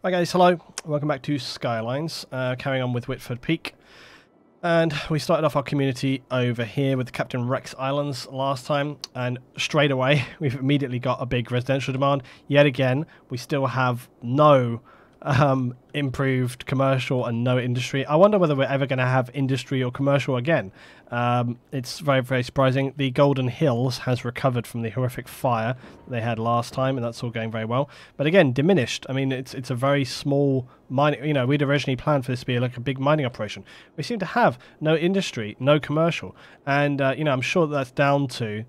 Hi guys, hello. Welcome back to Skylines, carrying on with Whitford Peak. And we started off our community over here with Captain Rex Islands last time, and straight away we've immediately got a big residential demand. Yet again, we still have no improved commercial and no industry. I wonder whether we're ever going to have industry or commercial again. It's very, very surprising. The Golden Hills has recovered from the horrific fire they had last time, and that's all going very well. But again, diminished. I mean, it's a very small mining. You know, we'd originally planned for this to be like a big mining operation. We seem to have no industry, no commercial, and you know, I'm sure that's down to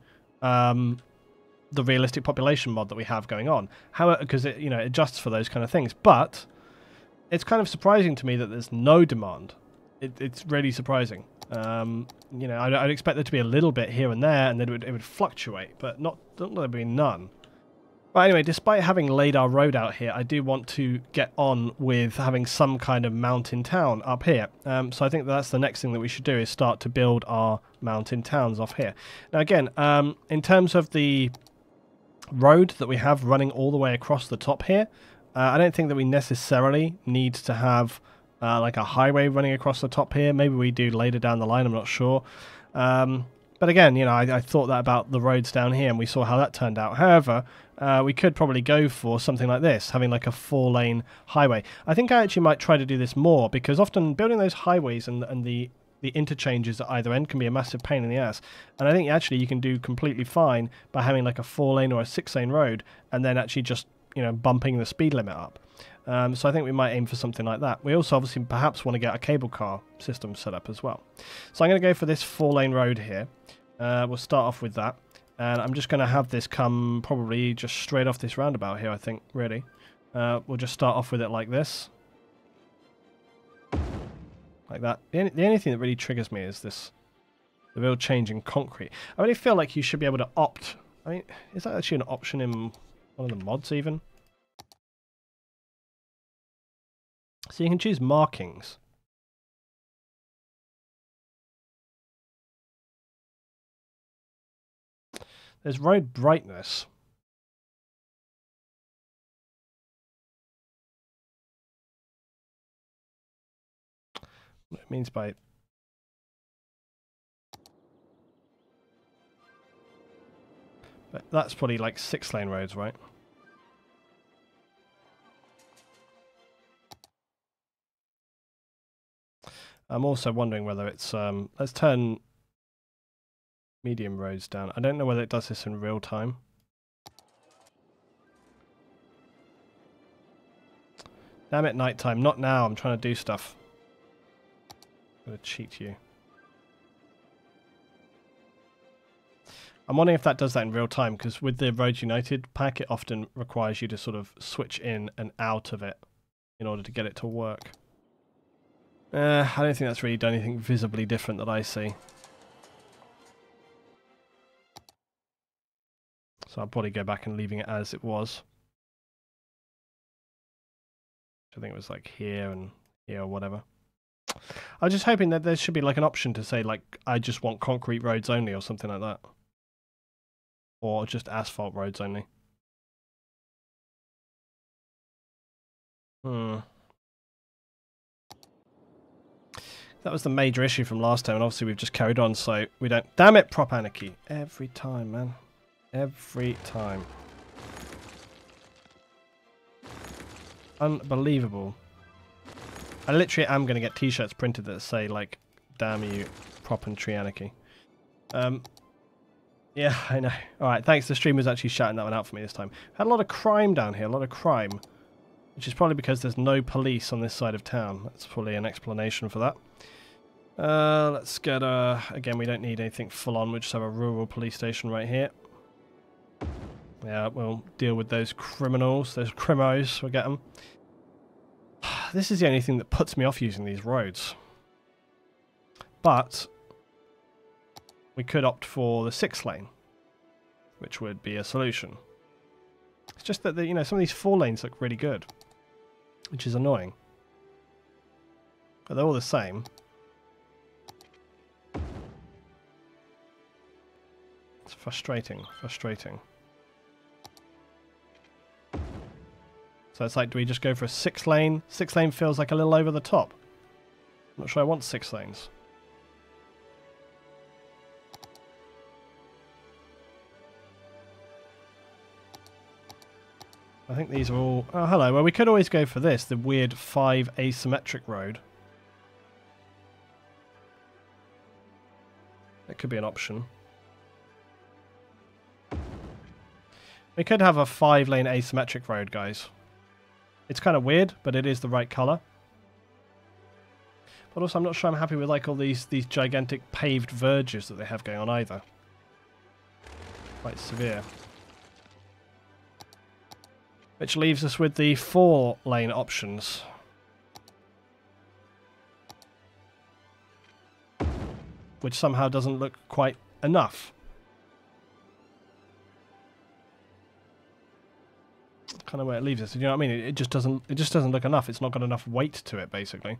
the realistic population mod that we have going on. However, because it, you know, it adjusts for those kind of things. But it's kind of surprising to me that there's no demand. It's really surprising. You know, I'd expect there to be a little bit here and there, and then it would fluctuate, but not there be none. But anyway, despite having laid our road out here, I do want to get on with having some kind of mountain town up here. So I think that's the next thing that we should do, is start to build our mountain towns off here. Now again, in terms of the road that we have running all the way across the top here, I don't think that we necessarily need to have like a highway running across the top here. Maybe we do later down the line, I'm not sure. But again, you know, I thought that about the roads down here, and we saw how that turned out. However, we could probably go for something like this, having like a 4-lane highway. I think I actually might try to do this more, because often building those highways and the interchanges at either end can be a massive pain in the ass. And I think actually you can do completely fine by having like a 4-lane or a 6-lane road, and then actually just, you know, bumping the speed limit up. So I think we might aim for something like that. We also obviously perhaps want to get a cable car system set up as well. So I'm going to go for this 4-lane road here. We'll start off with that. And I'm just going to have this come probably just straight off this roundabout here, I think, really. We'll just start off with it like this. Like that. The only thing that really triggers me is the real change in concrete. I really feel like you should be able to opt. I mean, is that actually an option in one of the mods even? So you can choose markings. There's road brightness. What it means by... But that's probably like 6-lane roads, right? I'm also wondering whether it's... let's turn medium roads down. I don't know whether it does this in real time. Damn it, nighttime. Not now. I'm trying to do stuff. I'm going to cheat you. I'm wondering if that does that in real time, because with the Roads United pack, it often requires you to sort of switch in and out of it in order to get it to work. I don't think that's really done anything visibly different that I see. So I'll probably go back and leaving it as it was. I think it was like here and here or whatever. I was just hoping that there should be like an option to say like, I just want concrete roads only or something like that. Or just asphalt roads only. That was the major issue from last time, and obviously we've just carried on, so we don't... Damn it, prop anarchy. Every time, man. Every time. Unbelievable. I literally am going to get t-shirts printed that say, like, damn you, prop and tree anarchy. Yeah, I know. Alright, thanks. The streamer's actually shouting that one out for me this time. Had a lot of crime down here, a lot of crime. Which is probably because there's no police on this side of town. That's probably an explanation for that. Let's get again, we don't need anything full on. We'll just have a rural police station right here. Yeah, we'll deal with those criminals, those crimos, we'll get them. This is the only thing that puts me off using these roads. But we could opt for the 6-lane, which would be a solution. It's just that, you know, some of these 4 lanes look really good, which is annoying. But they're all the same. It's frustrating, frustrating. So it's like, do we just go for a 6 lane? 6 lane feels like a little over the top. I'm not sure I want 6 lanes. I think these are all... Oh, hello. Well, we could always go for this, the weird 5 asymmetric road. That could be an option. We could have a 5-lane asymmetric road, guys. It's kind of weird, but it is the right colour. But also, I'm not sure I'm happy with like all these gigantic paved verges that they have going on either. Quite severe. Which leaves us with the 4-lane options. Which somehow doesn't look quite enough. Kind of where it leaves us. You know what I mean? It just doesn't look enough. It's not got enough weight to it, basically.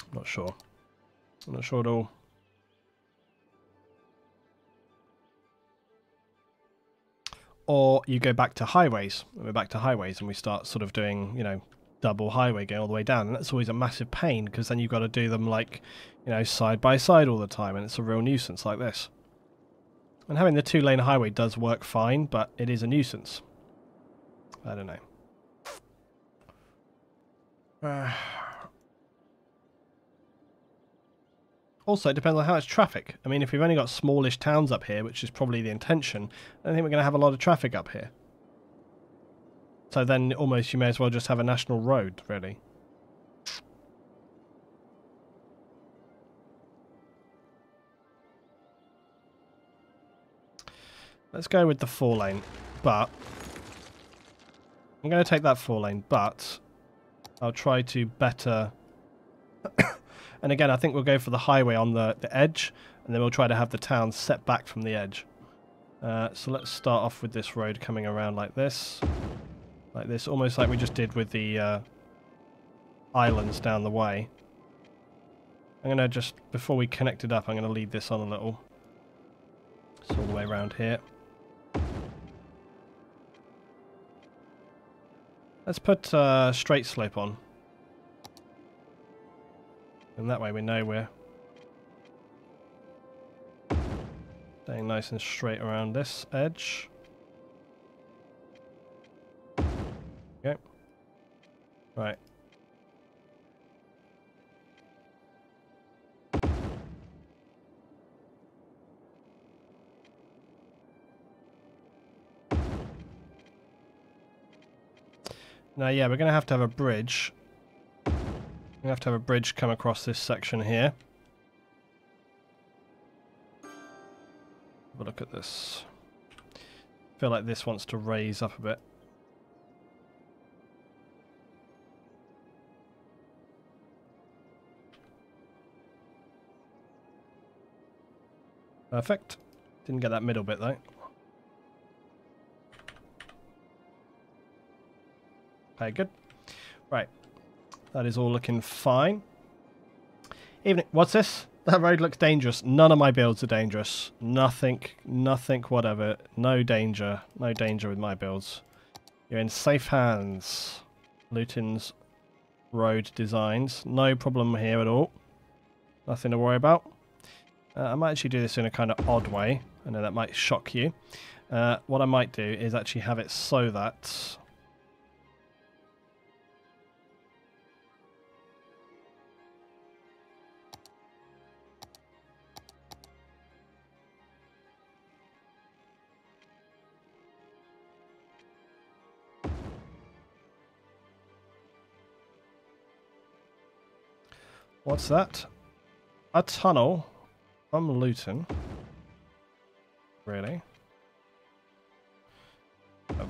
I'm not sure. I'm not sure at all. Or you go back to highways. We're back to highways and we start sort of doing, you know, double highway going all the way down. And that's always a massive pain because then you've got to do them like, you know, side by side all the time. And it's a real nuisance like this. And having the 2-lane highway does work fine, but it is a nuisance. I don't know. Also, it depends on how much traffic. I mean, if we've only got smallish towns up here, which is probably the intention, I don't think we're going to have a lot of traffic up here. So then almost you may as well just have a national road, really. Let's go with the 4-lane, but... I'm going to take that 4-lane, but I'll try to better... And again, I think we'll go for the highway on the edge, and then we'll try to have the town set back from the edge. So let's start off with this road coming around like this. Like this, almost like we just did with the islands down the way. I'm going to just, before we connect it up, I'm going to lead this on a little. It's all the way around here. Let's put straight slope on. And that way we know we're staying nice and straight around this edge. Okay. Right. Now, yeah, we're going to have a bridge. We have to have a bridge come across this section here. Have a look at this. I feel like this wants to raise up a bit. Perfect. Didn't get that middle bit though. Okay, good. Right. That is all looking fine. Evening. What's this? That road looks dangerous. None of my builds are dangerous. Nothing, whatever. No danger. No danger with my builds. You're in safe hands. Luton's road designs. No problem here at all. Nothing to worry about. I might actually do this in a kind of odd way. I know that might shock you. What I might do is actually have it so that... What's that? A tunnel from Luton. Really?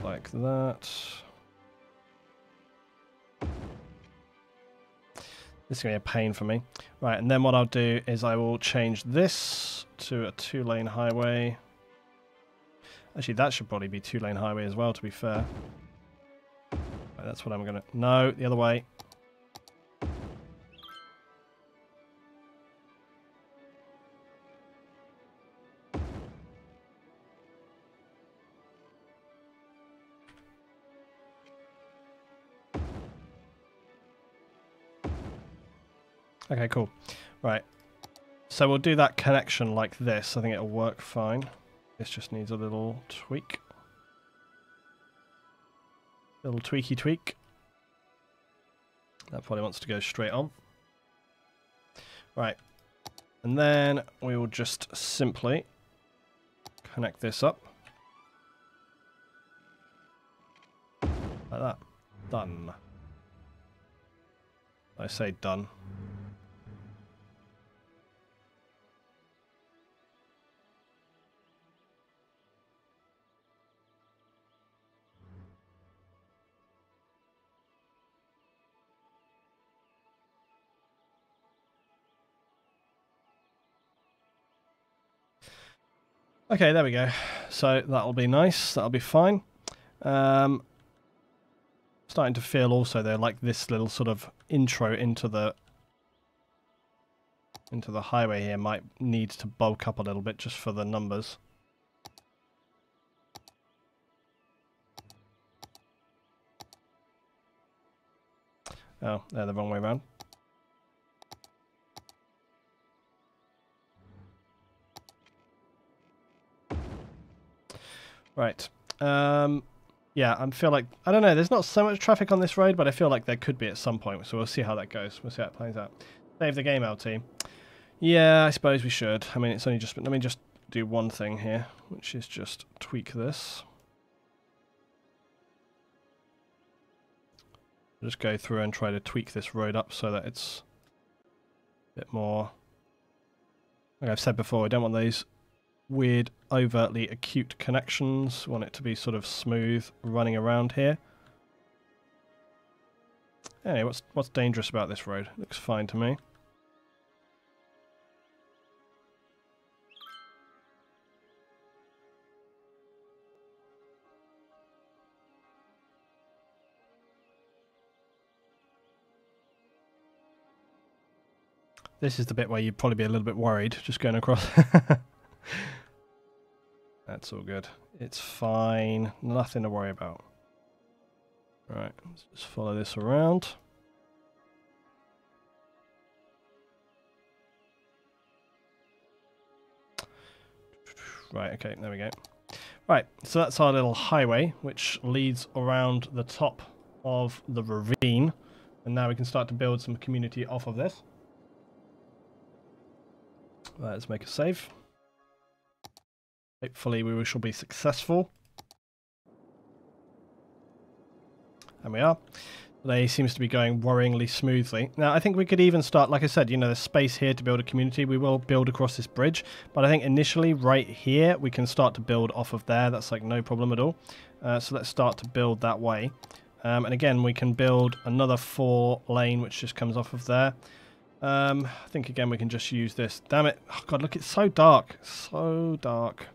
Like that. This is going to be a pain for me. Right, and then what I'll do is I will change this to a 2-lane highway. Actually, that should probably be 2-lane highway as well, to be fair. Right, that's what I'm going to... No, the other way. Okay, cool. Right. So we'll do that connection like this. I think it'll work fine. This just needs a little tweak. Little tweaky tweak. That probably wants to go straight on. Right. And then we will just simply connect this up. Like that. Done. I say done. Okay, there we go. So that'll be nice. That'll be fine. Starting to feel also though like this little sort of intro into the highway here might need to bulk up a little bit just for the numbers. Oh, they're the wrong way around. Right. Yeah, I feel like, I don't know, there's not so much traffic on this road, but I feel like there could be at some point, so we'll see how that goes. We'll see how it plays out. Save the game, LT. Yeah, I suppose we should. I mean, it's only just, let me just do one thing here, which is just tweak this. Just go through and try to tweak this road up so that it's a bit more, like I've said before, I don't want these weird, overtly acute connections. Want it to be sort of smooth running around here. Anyway, what's dangerous about this road? Looks fine to me. This is the bit where you'd probably be a little bit worried just going across. That's all good. It's fine. Nothing to worry about. Right, let's just follow this around. Right, okay, there we go. Right, so that's our little highway, which leads around the top of the ravine. And now we can start to build some community off of this. Let's make a save. Hopefully we shall be successful. And we are. Today seems to be going worryingly smoothly. Now I think we could even start, like I said, you know, there's space here to build a community. We will build across this bridge. But I think initially right here we can start to build off of there. That's like no problem at all. So let's start to build that way. And again we can build another 4-lane which just comes off of there. I think again we can just use this. Damn it. Oh god, look, it's so dark. So dark.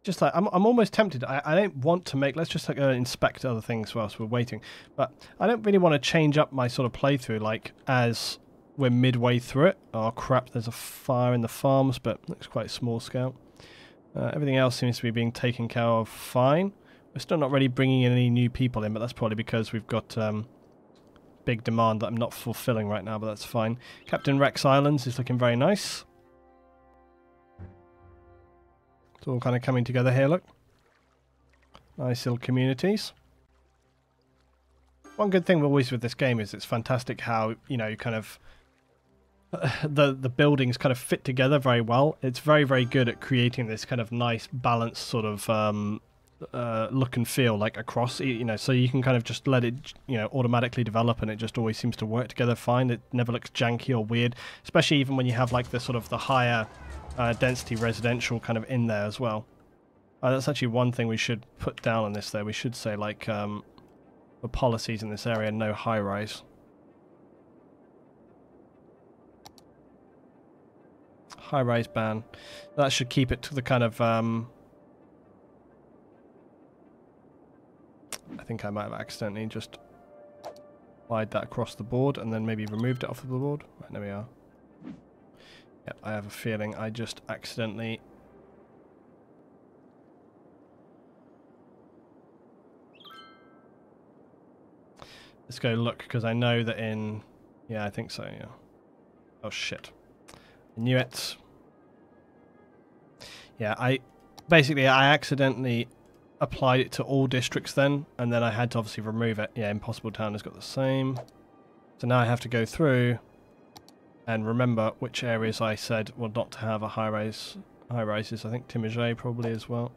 Just like, I'm almost tempted. I don't want to make, let's just like, inspect other things whilst we're waiting. But I don't really want to change up my sort of playthrough, like, as we're midway through it. Oh crap, there's a fire in the farms, but it's quite small scale. Everything else seems to be being taken care of fine. We're still not really bringing in any new people in, but that's probably because we've got big demand that I'm not fulfilling right now, but that's fine. Captain Rex Islands is looking very nice. It's all kind of coming together here, look. Nice little communities. One good thing always with this game is it's fantastic how, you know, kind of the buildings kind of fit together very well. It's very, very good at creating this kind of nice balanced sort of look and feel like across, you know, so you can kind of just let it, you know, automatically develop and it just always seems to work together fine. It never looks janky or weird, especially even when you have like the sort of the higher density residential kind of in there as well. That's actually one thing we should put down on this though. We should say like the policies in this area, no high rise. High rise ban. That should keep it to the kind of I think I might have accidentally just applied that across the board and then maybe removed it off of the board. Right, there we are. Yep, I have a feeling I just accidentally... Let's go look, because I know that in... Yeah, I think so, yeah. Oh, shit. I knew it. Yeah, I accidentally applied it to all districts then, and then I had to obviously remove it. Yeah, Impossible Town has got the same. So now I have to go through and remember which areas I said were not to have a high rises. I think Timage probably as well.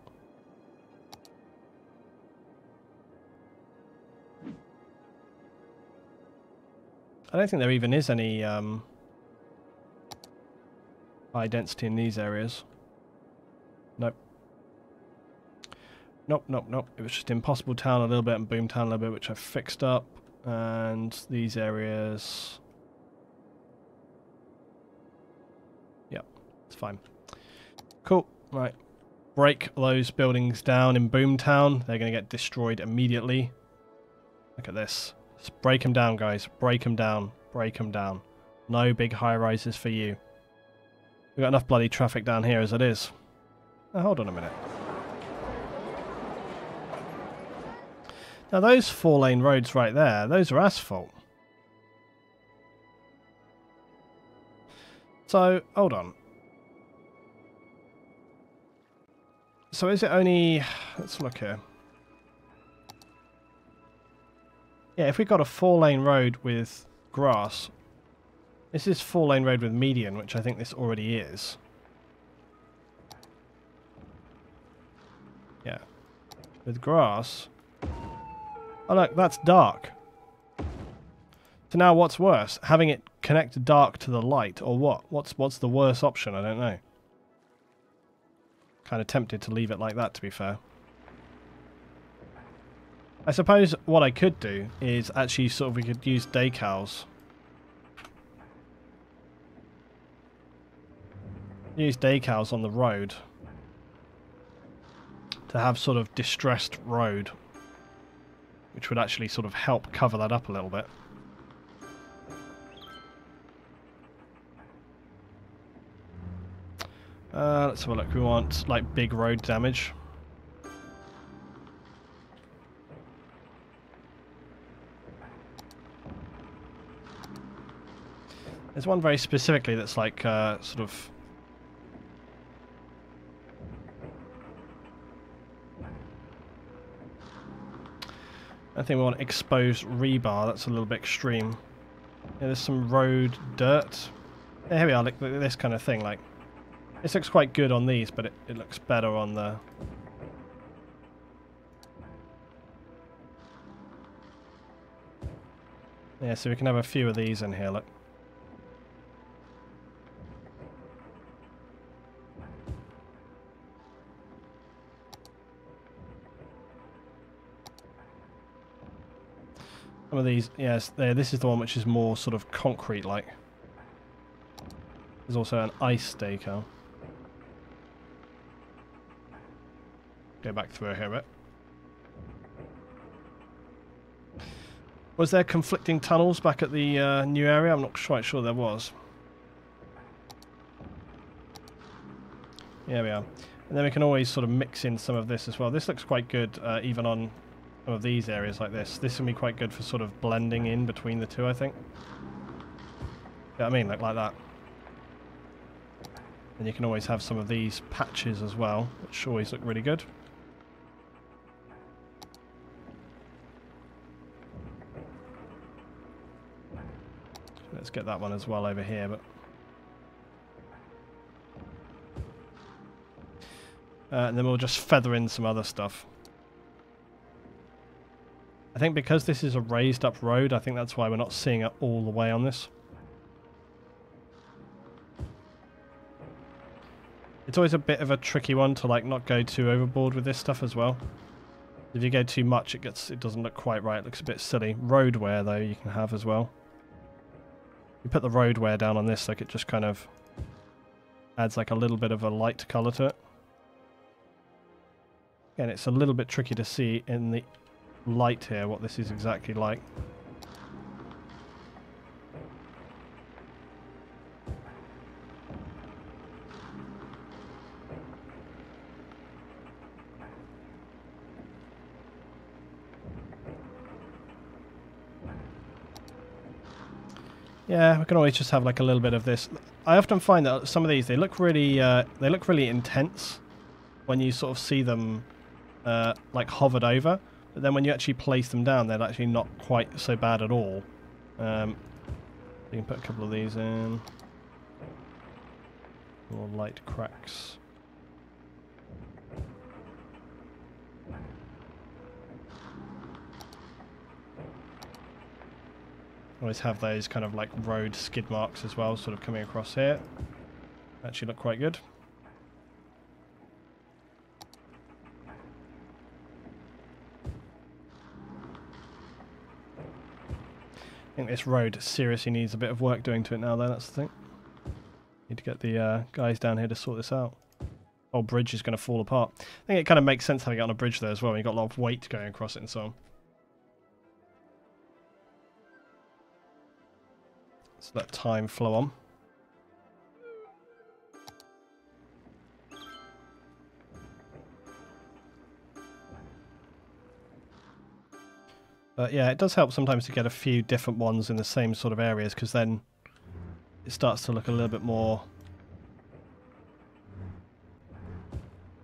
I don't think there even is any high density in these areas. Nope. Nope. It was just Impossible Town a little bit and Boom Town a little bit, which I fixed up. And these areas... Yep, it's fine. Cool, right. Break those buildings down in Boom Town. They're going to get destroyed immediately. Look at this. Just break them down, guys. Break them down. Break them down. No big high-rises for you. We've got enough bloody traffic down here as it is. Now, hold on a minute. Now, those 4-lane roads right there, those are asphalt. So, hold on. So is it only... Let's look here. Yeah, if we got a 4-lane road with grass... This is 4-lane road with median, which I think this already is. Yeah. With grass... Oh look, that's dark. So now what's worse? Having it connect dark to the light, or what? What's the worst option? I don't know. Kind of tempted to leave it like that, to be fair. I suppose what I could do is actually sort of we could use decals. Use decals on the road to have sort of distressed road, which would actually sort of help cover that up a little bit. Let's have a look. We want like big road damage. There's one very specifically that's like sort of... I think we want exposed rebar. That's a little bit extreme. Yeah, there's some road dirt. Yeah, here we are. Look at this kind of thing. Like, this looks quite good on these, but it looks better on the... Yeah, so we can have a few of these in here. Look. Some of these, yes, this is the one which is more sort of concrete-like. There's also an ice decal. Go back through here a bit. Was there conflicting tunnels back at the new area? I'm not quite sure there was. Here we are. And then we can always sort of mix in some of this as well. This looks quite good even on some of these areas like this. This will be quite good for sort of blending in between the two, I think. Yeah, I mean, like that. And you can always have some of these patches as well, which always look really good. Let's get that one as well over here, but... and then we'll just feather in some other stuff. I think because this is a raised up road, I think that's why we're not seeing it all the way on this. It's always a bit of a tricky one to like not go too overboard with this stuff as well. If you go too much, it doesn't look quite right. It looks a bit silly. Road wear though you can have as well. You put the road wear down on this, like it just kind of adds like a little bit of a light colour to it. Again, it's a little bit tricky to see in the light here what this is exactly like. Yeah, we can always just have like a little bit of this. I often find that some of these, they look really intense when you sort of see them like hovered over, but then when you actually place them down, they're actually not quite so bad at all. You can put a couple of these in. More light cracks. Always have those kind of like road skid marks as well, sort of coming across here. Actually look quite good. I think this road seriously needs a bit of work doing to it now though, that's the thing. Need to get the guys down here to sort this out. Whole bridge is going to fall apart. I think it kind of makes sense having it on a bridge there as well, when you've got a lot of weight going across it and so on. So let time flow on. But yeah, it does help sometimes to get a few different ones in the same sort of areas, because then it starts to look a little bit more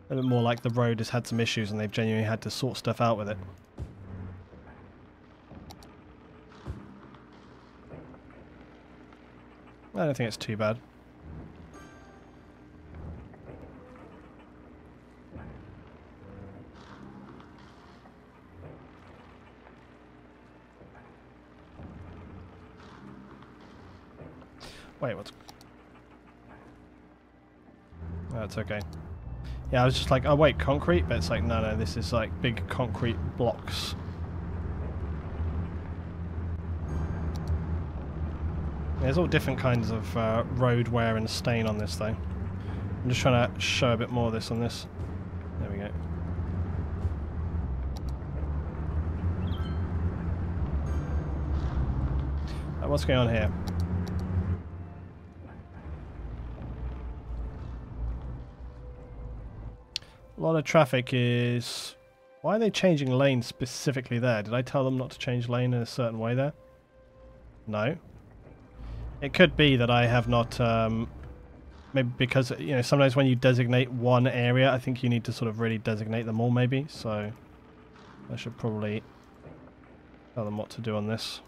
like the road has had some issues and they've genuinely had to sort stuff out with it. I don't think it's too bad. Wait, what's... Oh, it's okay. Yeah, I was just like, oh wait, concrete? But it's like, no, this is like big concrete blocks. There's all different kinds of road wear and stain on this though. I'm just trying to show a bit more of this on this. There we go. What's going on here? A lot of traffic is... Why are they changing lanes specifically there? Did I tell them not to change lane in a certain way there? No. It could be that I have not... maybe because, you know, sometimes when you designate one area, I think you need to sort of really designate them all maybe. So I should probably tell them what to do on this.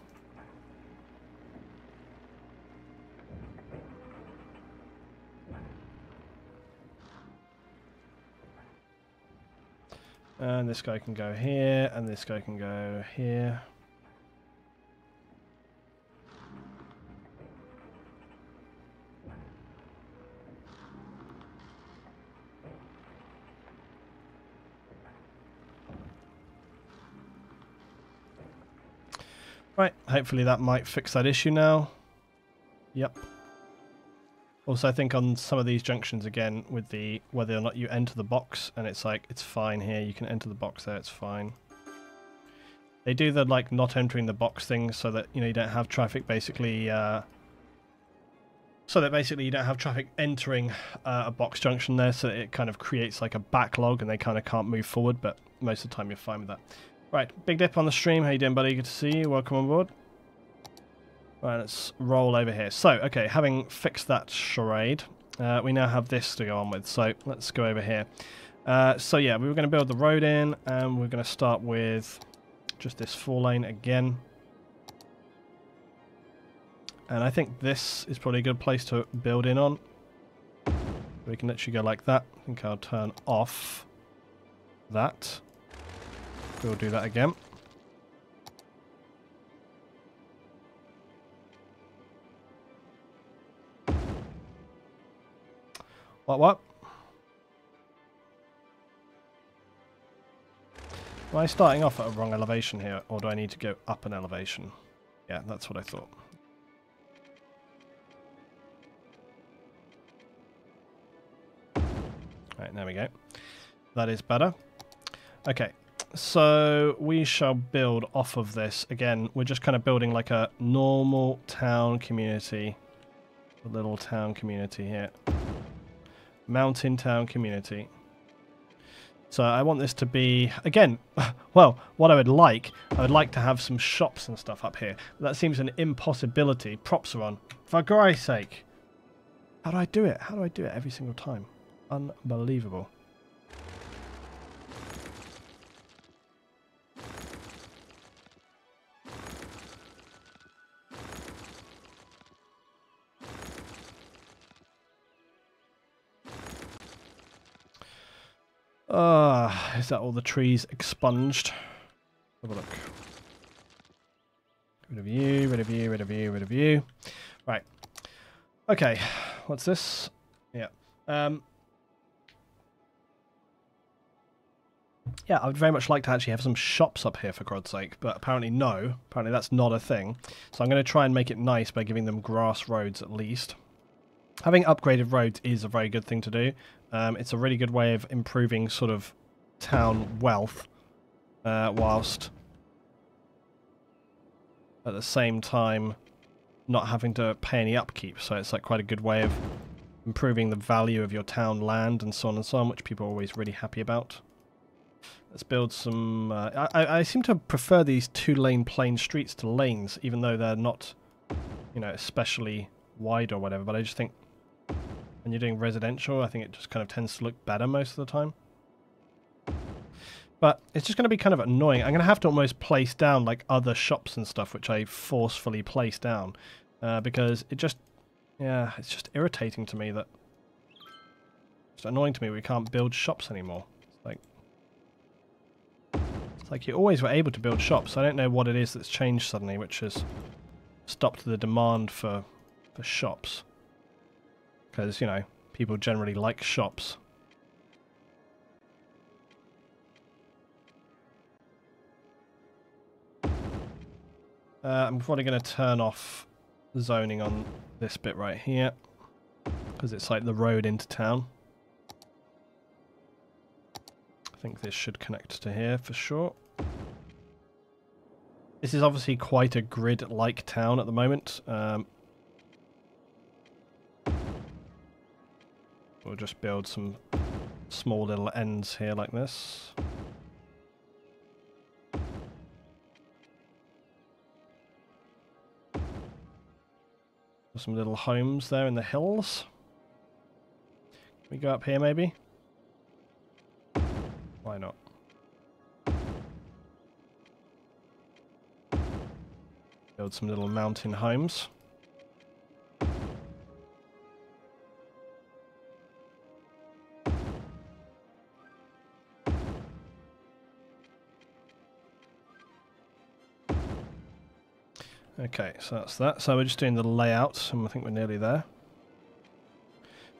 And this guy can go here, and this guy can go here. Right, hopefully that might fix that issue now. Yep. Also, I think on some of these junctions, again, with the whether or not you enter the box, and it's like, it's fine here, you can enter the box there, it's fine. They do the, like, not entering the box thing so that, you know, you don't have traffic basically, so that basically you don't have traffic entering a box junction there, so it kind of creates like a backlog and they kind of can't move forward, but most of the time you're fine with that. Right, Big Dip on the stream, how you doing, buddy? Good to see you, welcome on board. Right, let's roll over here. So, okay, having fixed that charade, we now have this to go on with. So, let's go over here. So, yeah, we were going to build the road in, and we're going to start with just this 4-lane again. And I think this is probably a good place to build in on. We can literally go like that. I think I'll turn off that. We'll do that again. What? Am I starting off at a wrong elevation here, or do I need to go up an elevation? Yeah, that's what I thought. Right, there we go. That is better. Okay, so we shall build off of this. Again, we're just kind of building like a normal town community. A little town community here. Mountain town community. So I want this to be, again, well, what I would like to have some shops and stuff up here. But that seems an impossibility. Props are on. For Christ's sake. How do I do it? How do I do it every single time? Unbelievable. Is that all the trees expunged? Have a look. Rid of you, rid of you, rid of you, rid of you. Right. Okay. What's this? Yeah. Yeah, I would very much like to actually have some shops up here, for God's sake, but apparently no. Apparently that's not a thing. So I'm going to try and make it nice by giving them grass roads at least. Having upgraded roads is a very good thing to do. It's a really good way of improving sort of town wealth, whilst at the same time not having to pay any upkeep. So it's like quite a good way of improving the value of your town land and so on, which people are always really happy about. Let's build some... I seem to prefer these two-lane plain streets to lanes, even though they're not, you know, especially wide or whatever, but I just think when you're doing residential, I think it just kind of tends to look better most of the time. But it's just going to be kind of annoying. I'm going to have to almost place down like other shops and stuff, which I forcefully place down, because it just, yeah, it's just irritating to me that, it's annoying to me we can't build shops anymore. It's like you always were able to build shops. I don't know what it is that's changed suddenly, which has stopped the demand for shops. Because, you know, people generally like shops. I'm probably going to turn off zoning on this bit right here, because it's like the road into town. I think this should connect to here for sure. This is obviously quite a grid-like town at the moment. We'll just build some small little ends here like this. Some little homes there in the hills. Can we go up here maybe? Why not? Build some little mountain homes. Okay, so that's that. So we're just doing the layout, and I think we're nearly there.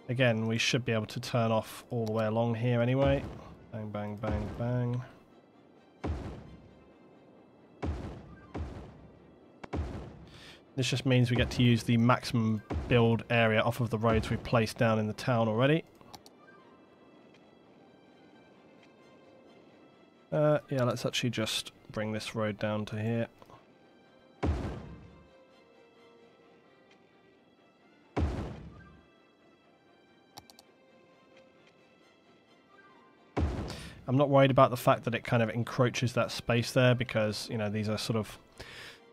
Again, we should be able to turn off all the way along here anyway. Bang, bang, bang, bang. This just means we get to use the maximum build area off of the roads we've placed down in the town already. Yeah, let's actually just bring this road down to here. I'm not worried about the fact that it kind of encroaches that space there, because, you know, these are sort of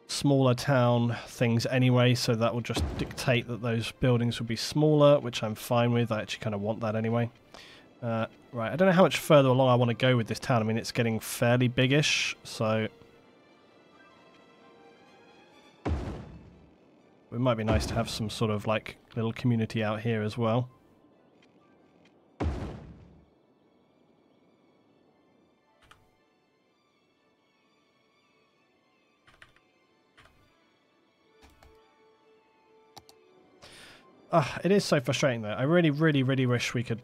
smaller town things anyway, so that will just dictate that those buildings will be smaller, which I'm fine with. I actually kind of want that anyway. Right, I don't know how much further along I want to go with this town. I mean, it's getting fairly biggish, so it might be nice to have some sort of like little community out here as well. It is so frustrating though. I really, really, really wish we could,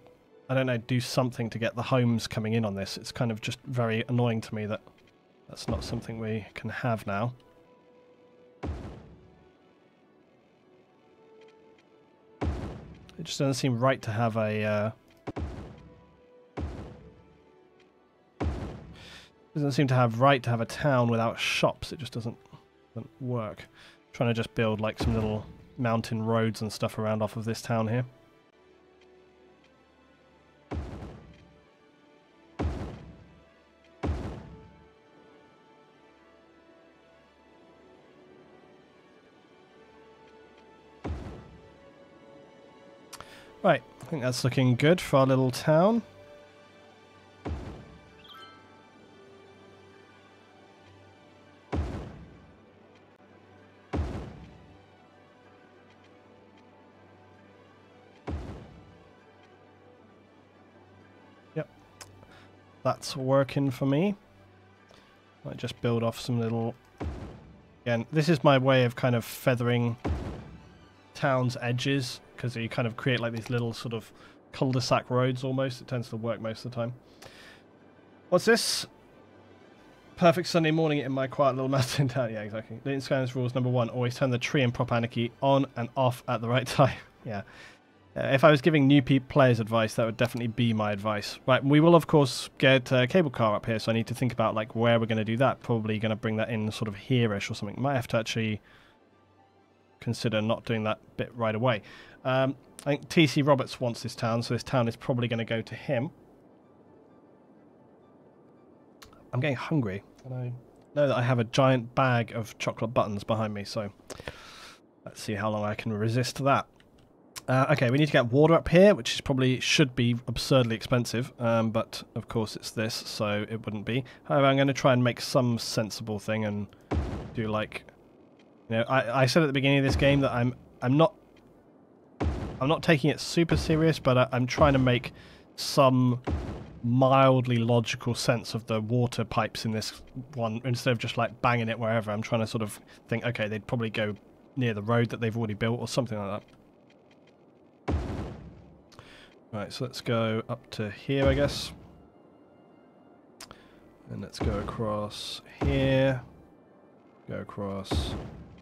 I don't know, do something to get the homes coming in on this. It's kind of just very annoying to me that that's not something we can have now. It just doesn't seem right to have a... doesn't seem to have right to have a town without shops. It just doesn't work. I'm trying to just build like some little mountain roads and stuff around off of this town here. Right, I think that's looking good for our little town. Yep, that's working for me. I just build off some little... Again, this is my way of kind of feathering town's edges, because you kind of create like these little sort of cul-de-sac roads almost. It tends to work most of the time. What's this? Perfect Sunday morning in my quiet little mountain town. Yeah, exactly. Leighton Skylines rules number 1, always turn the tree and prop anarchy on and off at the right time. Yeah. If I was giving new players advice, that would definitely be my advice. Right, we will of course get a cable car up here, so I need to think about like where we're going to do that. Probably going to bring that in sort of here-ish or something. Might have to actually consider not doing that bit right away. I think TC Roberts wants this town, so this town is probably going to go to him. I'm getting hungry, and I know that I have a giant bag of chocolate buttons behind me, so let's see how long I can resist that. Okay, we need to get water up here, which is probably should be absurdly expensive, but of course it's this, so it wouldn't be. However, I'm going to try and make some sensible thing and do like, you know, I said at the beginning of this game that I'm not taking it super serious, but I'm trying to make some mildly logical sense of the water pipes in this one, instead of just like banging it wherever. I'm trying to sort of think, okay, they'd probably go near the road that they've already built or something like that. Right, so let's go up to here, I guess. And let's go across here. Go across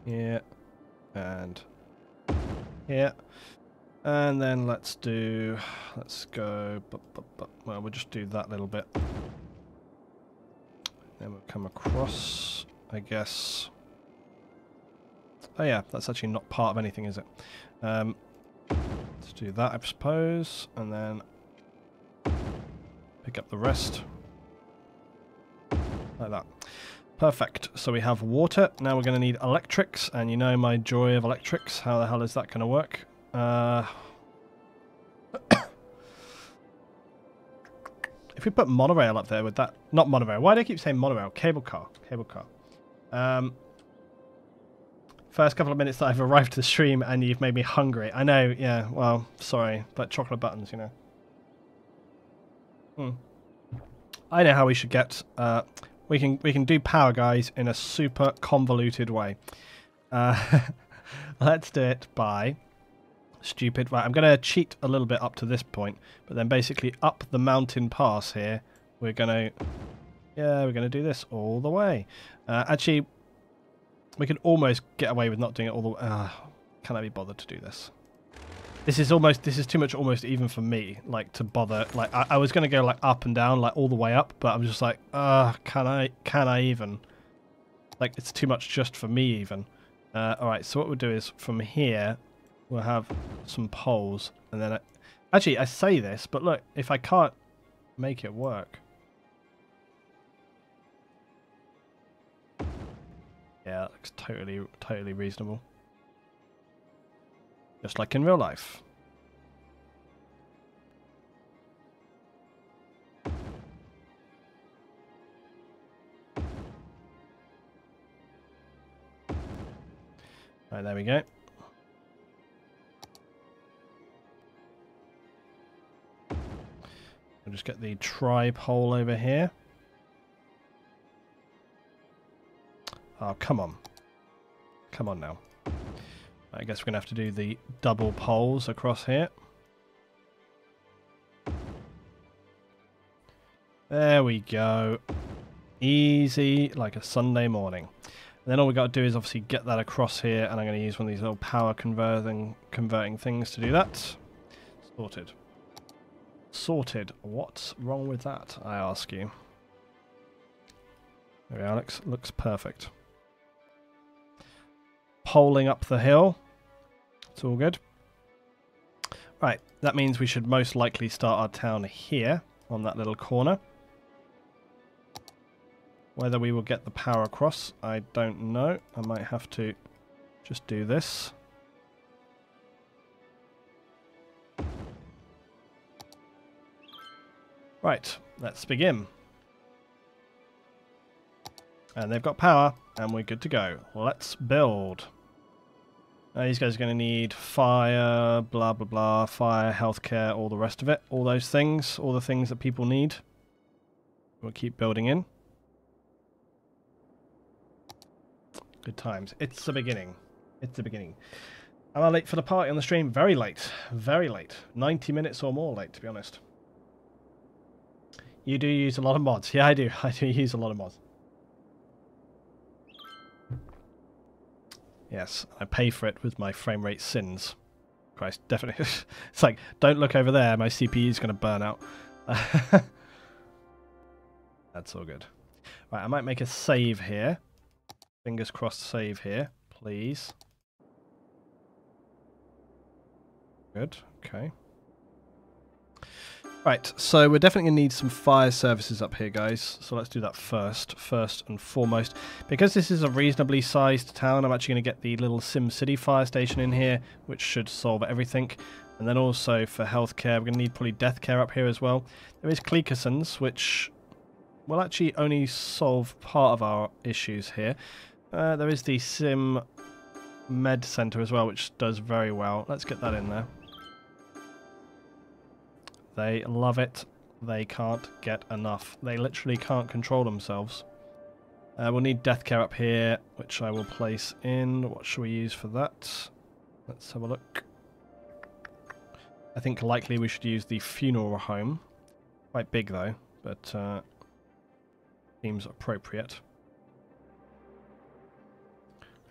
here. And here. And then let's go, well, we'll just do that little bit. Then we'll come across, I guess. Oh yeah, that's actually not part of anything, is it? Let's do that, I suppose, and then pick up the rest. Like that. Perfect. So we have water. Now we're going to need electrics, and you know my joy of electrics. How the hell is that going to work? If we put monorail up there, would that... Not monorail. Why do I keep saying monorail? Cable car. Cable car. First couple of minutes that I've arrived to the stream and you've made me hungry. I know, yeah, well, sorry, but chocolate buttons, you know. I know how we should get... we can do power, guys, in a super convoluted way. Let's do it by... Stupid. Right, I'm going to cheat a little bit up to this point, but then basically up the mountain pass here, we're going to... Yeah, we're going to do this all the way. Actually... We could almost get away with not doing it all the way. Can I be bothered to do this? This is too much almost even for me, like, to bother. Like, I was going to go, like, up and down, like, all the way up, but I'm just like, can I even? Like, it's too much just for me even. Alright, so what we'll do is, from here, we'll have some poles, and then... Actually, I say this, but look, if I can't make it work... Yeah, that looks totally reasonable. Just like in real life. Right, there we go. We'll just get the tri-pole over here. Oh, come on. Come on now. I guess we're going to have to do the double poles across here. There we go. Easy like a Sunday morning. And then all we got to do is obviously get that across here, and I'm going to use one of these little power converting things to do that. Sorted. Sorted. What's wrong with that, I ask you? There we are, Alex. Looks perfect. Poling up the hill. It's all good. Right, that means we should most likely start our town here on that little corner. Whether we will get the power across, I don't know. I might have to just do this. Right, let's begin. And they've got power, and we're good to go. Let's build. These guys are going to need fire, blah, blah, blah, fire, healthcare, all the rest of it. All those things, all the things that people need. We'll keep building in. Good times. It's the beginning. It's the beginning. Am I late for the party on the stream? Very late. Very late. 90 minutes or more late, to be honest. You do use a lot of mods. Yeah, I do. I do use a lot of mods. Yes, I pay for it with my frame rate sins. Christ, definitely. It's like, don't look over there, my CPU is going to burn out. That's all good. Right, I might make a save here. Fingers crossed save here, please. Good, okay. Right, so we're definitely going to need some fire services up here, guys. So let's do that first and foremost. Because this is a reasonably sized town, I'm actually going to get the little Sim City fire station in here, which should solve everything. And then also for healthcare, we're going to need probably death care up here as well. There is Cleakerson's, which will actually only solve part of our issues here. There is the Sim Med Center as well, which does very well. Let's get that in there. They love it. They can't get enough. They literally can't control themselves. We'll need death care up here, which I will place in. What should we use for that? Let's have a look. I think likely we should use the funeral home. Quite big though, but seems appropriate.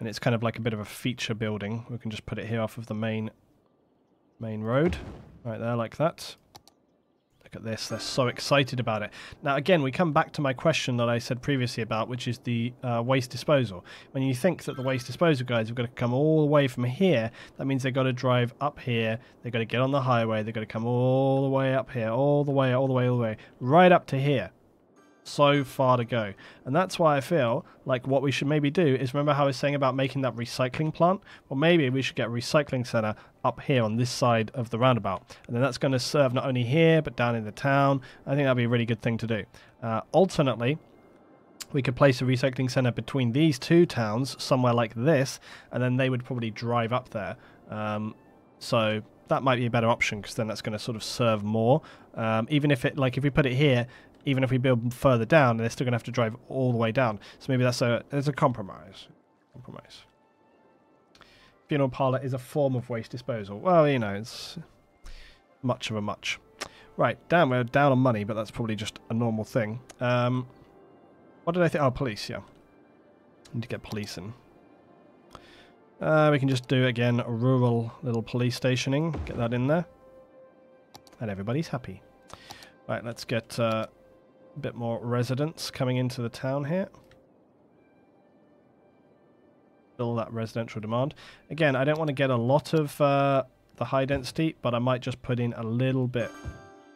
And it's kind of like a bit of a feature building. We can just put it here off of the main road. Right there, like that. Look at this, they're so excited about it. Now again, we come back to my question that I said previously about, which is the waste disposal. When you think that the waste disposal guys have got to come all the way from here, that means they've got to drive up here, they've got to get on the highway, they've got to come all the way up here, all the way, right up to here. So far to go. And that's why I feel like what we should maybe do is, remember how I was saying about making that recycling plant? Well, maybe we should get a recycling centre up here on this side of the roundabout. And then that's going to serve not only here, but down in the town. I think that'd be a really good thing to do. Alternately, we could place a recycling centre between these two towns, somewhere like this, and then they would probably drive up there. So that might be a better option, because then that's going to sort of serve more. Even if it, like if we put it here, even if we build further down, they're still going to have to drive all the way down. So maybe there's a compromise. Funeral parlour is a form of waste disposal. Well, you know, it's much of a much. Right, damn, we're down on money, but that's probably just a normal thing. What did I think? Oh, police, yeah. Need to get police in. We can just do, again, a rural little police stationing. Get that in there. And everybody's happy. Right, let's get a bit more residents coming into the town here. Fill that residential demand. Again, I don't want to get a lot of the high density, but I might just put in a little bit.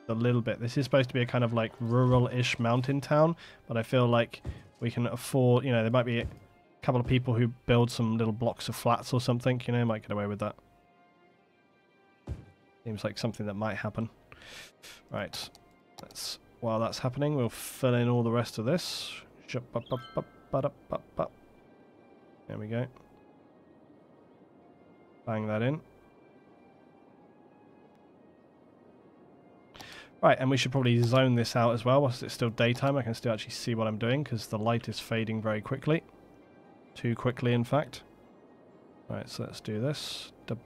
This is supposed to be a kind of like rural-ish mountain town, but I feel like we can afford, you know, there might be a couple of people who build some little blocks of flats or something, you know, might get away with that. Seems like something that might happen. Right, while that's happening, we'll fill in all the rest of this. There we go. Bang that in. Right, and we should probably zone this out as well. Whilst it's still daytime, I can still actually see what I'm doing, because the light is fading very quickly. Too quickly, in fact. Right, so let's do this. There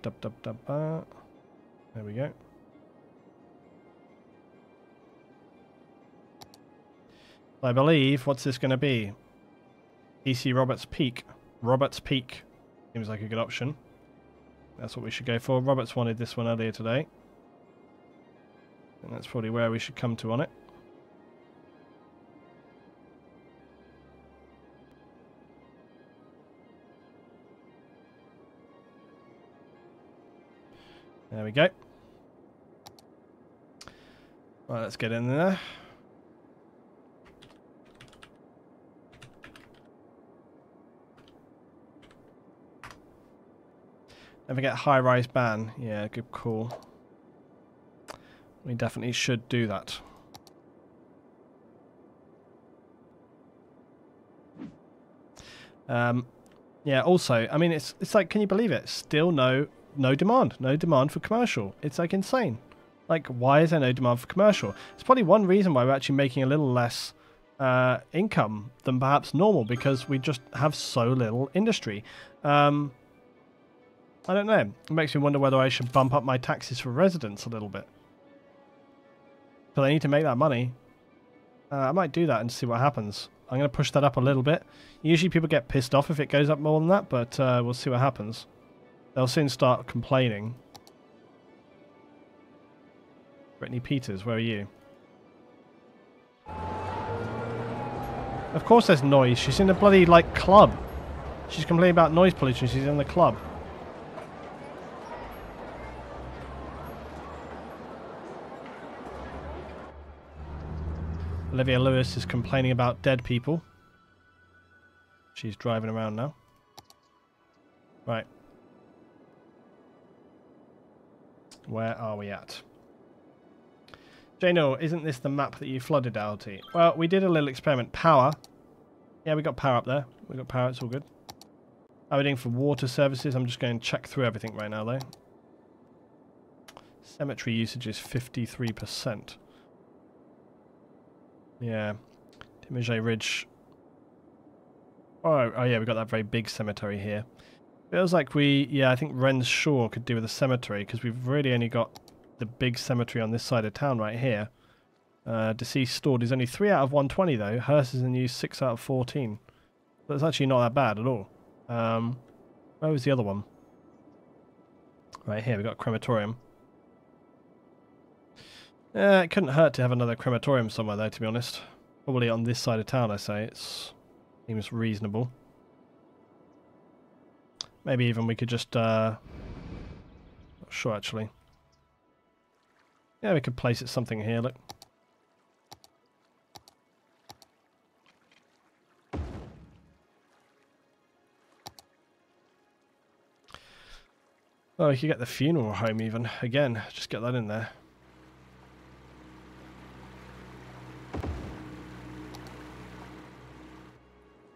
we go. I believe, what's this going to be? DC Roberts Peak. Roberts Peak. Seems like a good option. That's what we should go for. Roberts wanted this one earlier today. And that's probably where we should come to on it. There we go. Right, let's get in there. Don't forget high-rise ban. Yeah, good call. We definitely should do that. Yeah, also, I mean, it's like, can you believe it? Still no demand. No demand for commercial. It's like insane. Like, why is there no demand for commercial? It's probably one reason why we're actually making a little less income than perhaps normal, because we just have so little industry. I don't know. It makes me wonder whether I should bump up my taxes for residents a little bit. But I need to make that money. I might do that and see what happens. I'm going to push that up a little bit. Usually people get pissed off if it goes up more than that, but we'll see what happens. They'll soon start complaining. Brittany Peters, where are you? Of course there's noise. She's in a bloody, like, club. She's complaining about noise pollution. She's in the club. Olivia Lewis is complaining about dead people. She's driving around now. Right. Where are we at? Jano, isn't this the map that you flooded, Alty? Well, we did a little experiment. Power. Yeah, we got power up there. We got power, it's all good. How are we doing for water services? I'm just going to check through everything right now, though. Cemetery usage is 53%. Yeah. Timijay Ridge. Oh yeah, we got that very big cemetery here. Feels like yeah, I think Wren's Shaw could do with a cemetery, because we've really only got the big cemetery on this side of town right here. Deceased stored is only 3 out of 120 though. Hearse is in use 6 out of 14. So it's actually not that bad at all. Where was the other one? Right here, we got Crematorium. It couldn't hurt to have another crematorium somewhere though, to be honest. Probably on this side of town, I say. It seems reasonable. Maybe even we could just... not sure, actually. Yeah, we could place it something here, look. Oh, we could get the funeral home even. Again, just get that in there.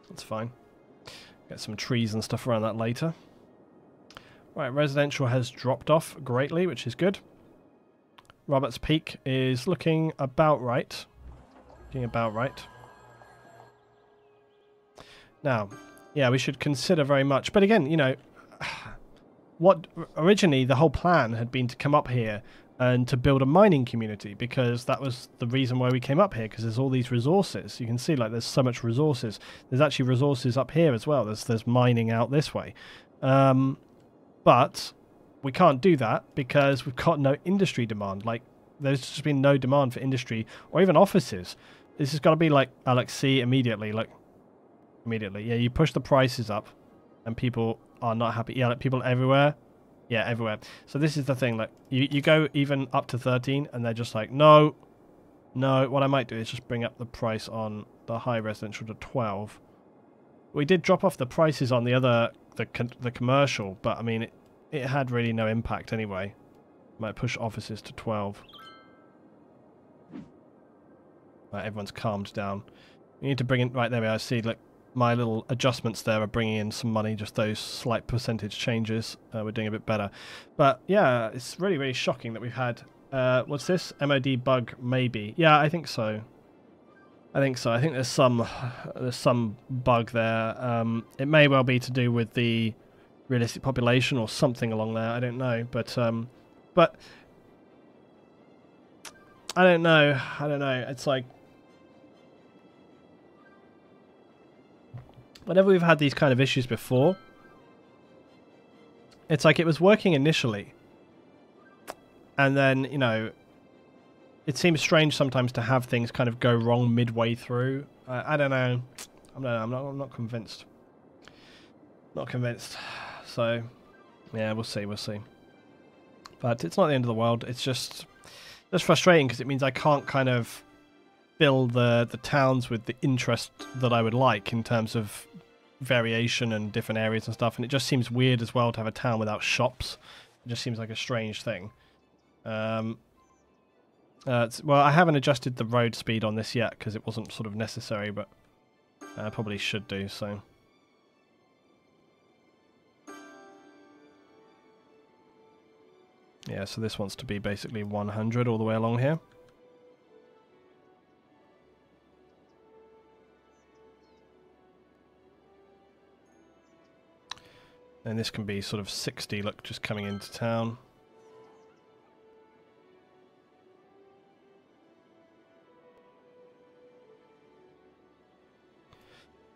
That's fine. Get some trees and stuff around that later. Right, residential has dropped off greatly, which is good. Roberts Peak is looking about right. Looking about right. Now, yeah, we should consider very much. But again, you know, what originally the whole plan had been to come up here and to build a mining community, because that was the reason why we came up here, because there's all these resources. You can see, like, there's so much resources. There's actually resources up here as well. There's mining out this way. But we can't do that because we've got no industry demand. Like, there's just been no demand for industry or even offices. This has got to be like Alex C immediately. Like, immediately. Yeah, you push the prices up and people are not happy. Yeah, like people everywhere. Yeah, everywhere. So this is the thing, like, you go even up to 13 and they're just like, no. What I might do is just bring up the price on the high residential to 12. We did drop off the prices on the other, the commercial, but I mean, it had really no impact anyway. Might push offices to 12. Right, everyone's calmed down. We need to bring in, right, there we are. I see, like, my little adjustments there are bringing in some money, just those slight percentage changes. We're doing a bit better. But yeah, it's really, really shocking that we've had, what's this? MOD bug, maybe. Yeah, I think so. I think there's some bug there. It may well be to do with the realistic population or something along there. I don't know. But I don't know. It's like, whenever we've had these kind of issues before, it's like it was working initially. And then, you know, it seems strange sometimes to have things kind of go wrong midway through. I don't know. I'm not convinced. Not convinced. So, yeah, we'll see. But it's not the end of the world. It's just frustrating because it means I can't kind of fill the towns with the interest that I would like in terms of variation and different areas and stuff. And it just seems weird as well to have a town without shops. It just seems like a strange thing. Well, I haven't adjusted the road speed on this yet because it wasn't sort of necessary, but I probably should do so. Yeah, so this wants to be basically 100 all the way along here. And this can be sort of 60, look, just coming into town.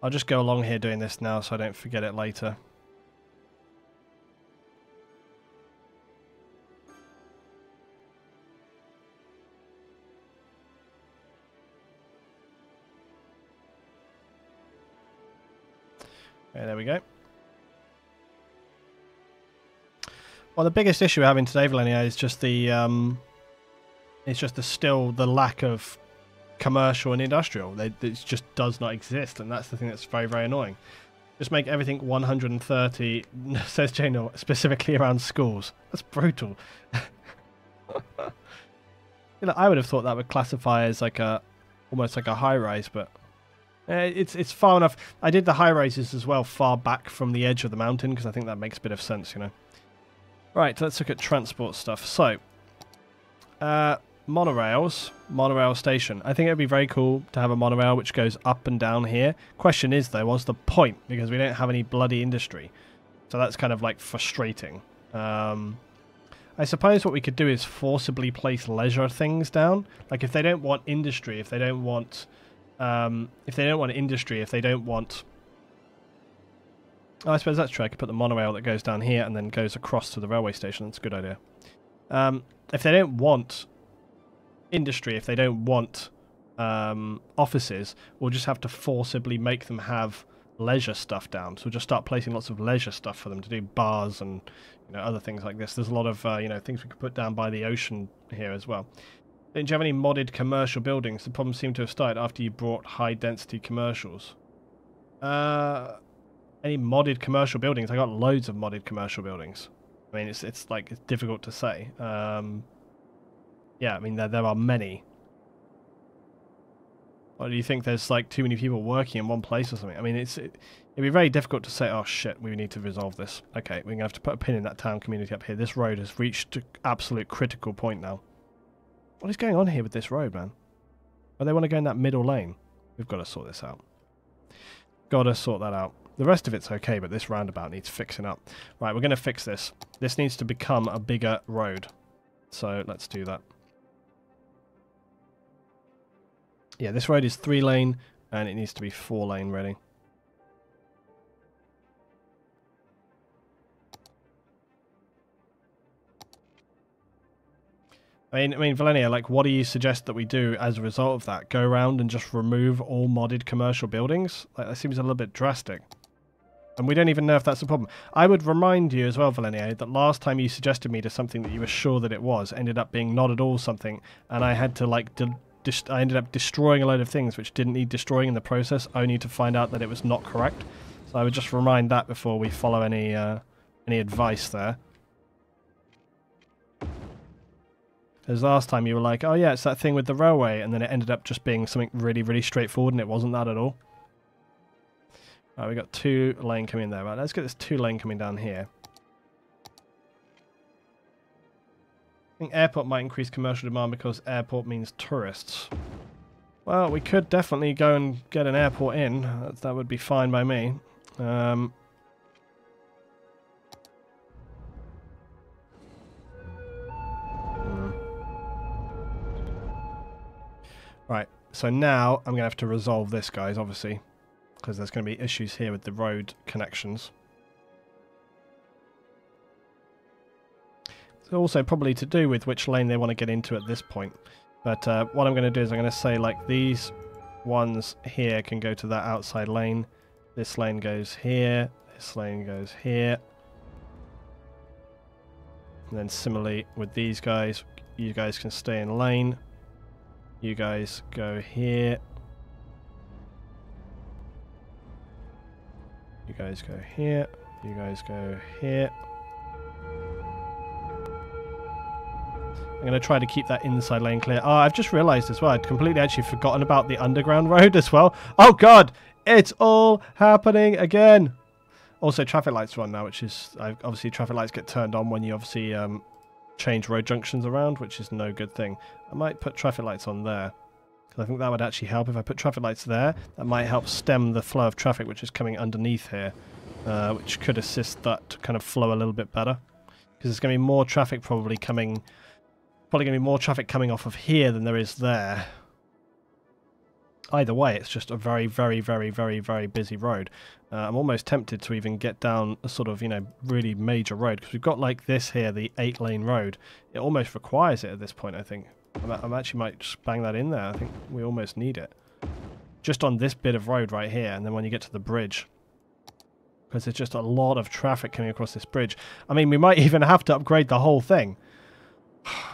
I'll just go along here doing this now so I don't forget it later. Okay, there we go. Well, the biggest issue we're having today, Valenia, is just the still the lack of commercial and industrial. It just does not exist, and that's the thing that's very, very annoying. Just make everything 130, says Jano, specifically around schools. That's brutal. You know, I would have thought that would classify as like almost like a high rise, but it's far enough. I did the high rises as well, far back from the edge of the mountain, because I think that makes a bit of sense, you know. Right, let's look at transport stuff. So, monorails, monorail station. I think it would be very cool to have a monorail which goes up and down here. Question is, though, what's the point? Because we don't have any bloody industry. So that's kind of like frustrating. I suppose what we could do is forcibly place leisure things down. Like if they don't want industry, if they don't want industry, if they don't want... Oh, I suppose that's true. I could put the monorail that goes down here and then goes across to the railway station. That's a good idea. If they don't want industry, if they don't want offices, we'll just have to forcibly make them have leisure stuff down. So we'll just start placing lots of leisure stuff for them to do, bars and other things like this. There's a lot of things we could put down by the ocean here as well. Didn't you have any modded commercial buildings? The problem seemed to have started after you brought high density commercials. Any modded commercial buildings? I got loads of modded commercial buildings. I mean, it's difficult to say. Yeah, I mean there are many. Or do you think there's like too many people working in one place or something? I mean, it'd be very difficult to say. Oh shit, we need to resolve this. Okay, we're gonna have to put a pin in that town community up here. This road has reached an absolute critical point now. What is going on here with this road, man? Oh, they want to go in that middle lane. We've got to sort this out. Got to sort that out. The rest of it's okay, but this roundabout needs fixing up. Right, we're going to fix this. This needs to become a bigger road. So let's do that. Yeah, this road is 3-lane, and it needs to be 4-lane ready. I mean, Valenia, like, what do you suggest that we do as a result of that? Go around and just remove all modded commercial buildings? Like, that seems a little bit drastic. And we don't even know if that's a problem. I would remind you as well, Valenia, that last time you suggested me to something that you were sure that it was, ended up being not at all something, and I had to, like, I ended up destroying a load of things which didn't need destroying in the process, only to find out that it was not correct. So I would just remind that before we follow any advice there. Because last time you were like, oh yeah, it's that thing with the railway, and then it ended up just being something really, really straightforward, and it wasn't that at all. Right, we got 2-lane coming in there. Right, let's get this 2-lane coming down here. I think airport might increase commercial demand because airport means tourists. Well, we could definitely go and get an airport in. That would be fine by me. Right, so now I'm going to have to resolve this, guys, obviously, because there's going to be issues here with the road connections. It's also probably to do with which lane they want to get into at this point. But what I'm going to do is I'm going to say, like, these ones here can go to that outside lane. This lane goes here. This lane goes here. And then similarly with these guys, you guys can stay in lane. You guys go here. You guys go here. You guys go here. I'm going to try to keep that inside lane clear. Oh, I've just realised as well, I'd completely actually forgotten about the underground road as well. Oh god! It's all happening again! Also, traffic lights are on now, which is... obviously, traffic lights get turned on when you obviously change road junctions around, which is no good thing. I might put traffic lights on there, because I think that would actually help. If I put traffic lights there, that might help stem the flow of traffic which is coming underneath here, which could assist that to kind of flow a little bit better. Because there's going to be more traffic probably going to be more traffic coming off of here than there is there. Either way, it's just a very, very, very, very, very busy road. I'm almost tempted to even get down a sort of, you know, really major road, because we've got like this here, the 8-lane road. It almost requires it at this point, I think. I actually might just bang that in there. I think we almost need it. Just on this bit of road right here, and then when you get to the bridge. Because there's just a lot of traffic coming across this bridge. I mean, we might even have to upgrade the whole thing.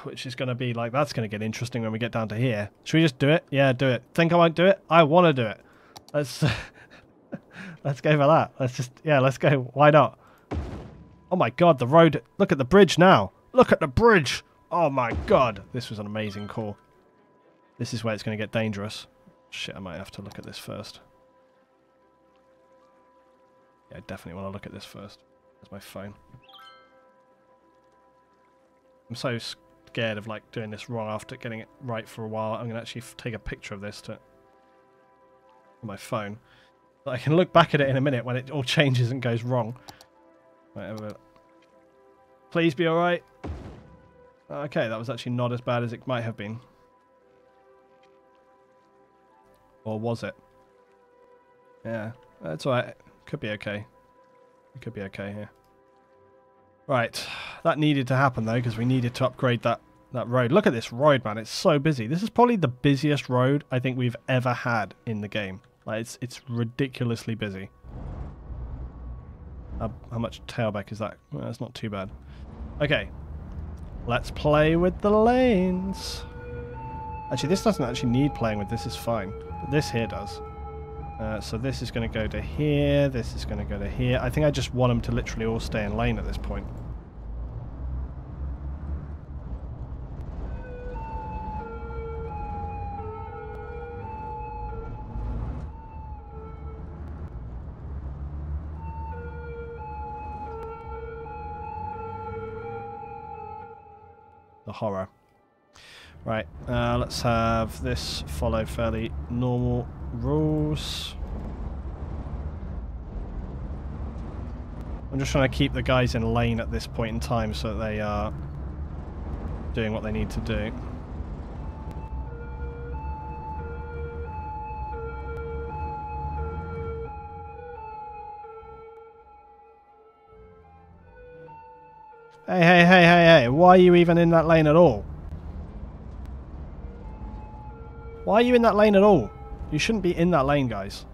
Which is going to be like, that's going to get interesting when we get down to here. Should we just do it? Yeah, do it. Think I won't do it? I want to do it. Let's let's go for that. Let's go. Why not? Oh my god, the road. Look at the bridge now. Look at the bridge. Oh my god. This was an amazing call. This is where it's going to get dangerous. Shit, I might have to look at this first. Yeah, I definitely want to look at this first. There's my phone. I'm so scared of like doing this wrong after getting it right for a while. I'm going to actually take a picture of this on my phone. But I can look back at it in a minute when it all changes and goes wrong. Whatever. Please be alright. Okay, that was actually not as bad as it might have been. Or was it? Yeah, that's alright. Could be okay. It could be okay here. Right, that needed to happen though, because we needed to upgrade that road. Look at this road, man. It's so busy. This is probably the busiest road I think we've ever had in the game. Like, it's ridiculously busy. How much tailback is that? Well, that's not too bad. Okay, let's play with the lanes. Actually, this doesn't actually need playing with. This is fine. But this here does. So this is going to go to here, this is going to go to here. I think I just want them to literally all stay in lane at this point. The horror. Right, let's have this follow fairly normal rules. I'm just trying to keep the guys in lane at this point in time so that they are doing what they need to do. Hey, why are you even in that lane at all? Why are you in that lane at all? You shouldn't be in that lane, guys.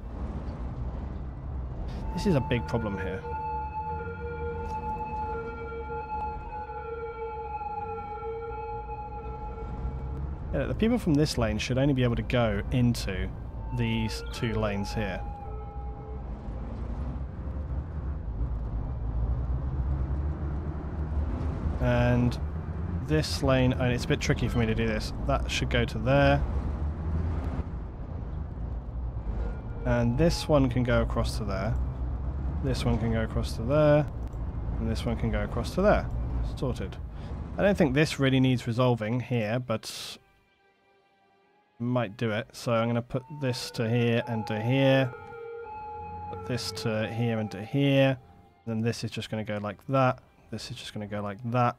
This is a big problem here. Yeah, the people from this lane should only be able to go into these two lanes here. And this lane, and it's a bit tricky for me to do this, that should go to there. And this one can go across to there. This one can go across to there. And this one can go across to there. Sorted. I don't think this really needs resolving here, but might do it. So I'm going to put this to here and to here. Put this to here and to here. Then this is just going to go like that. This is just going to go like that.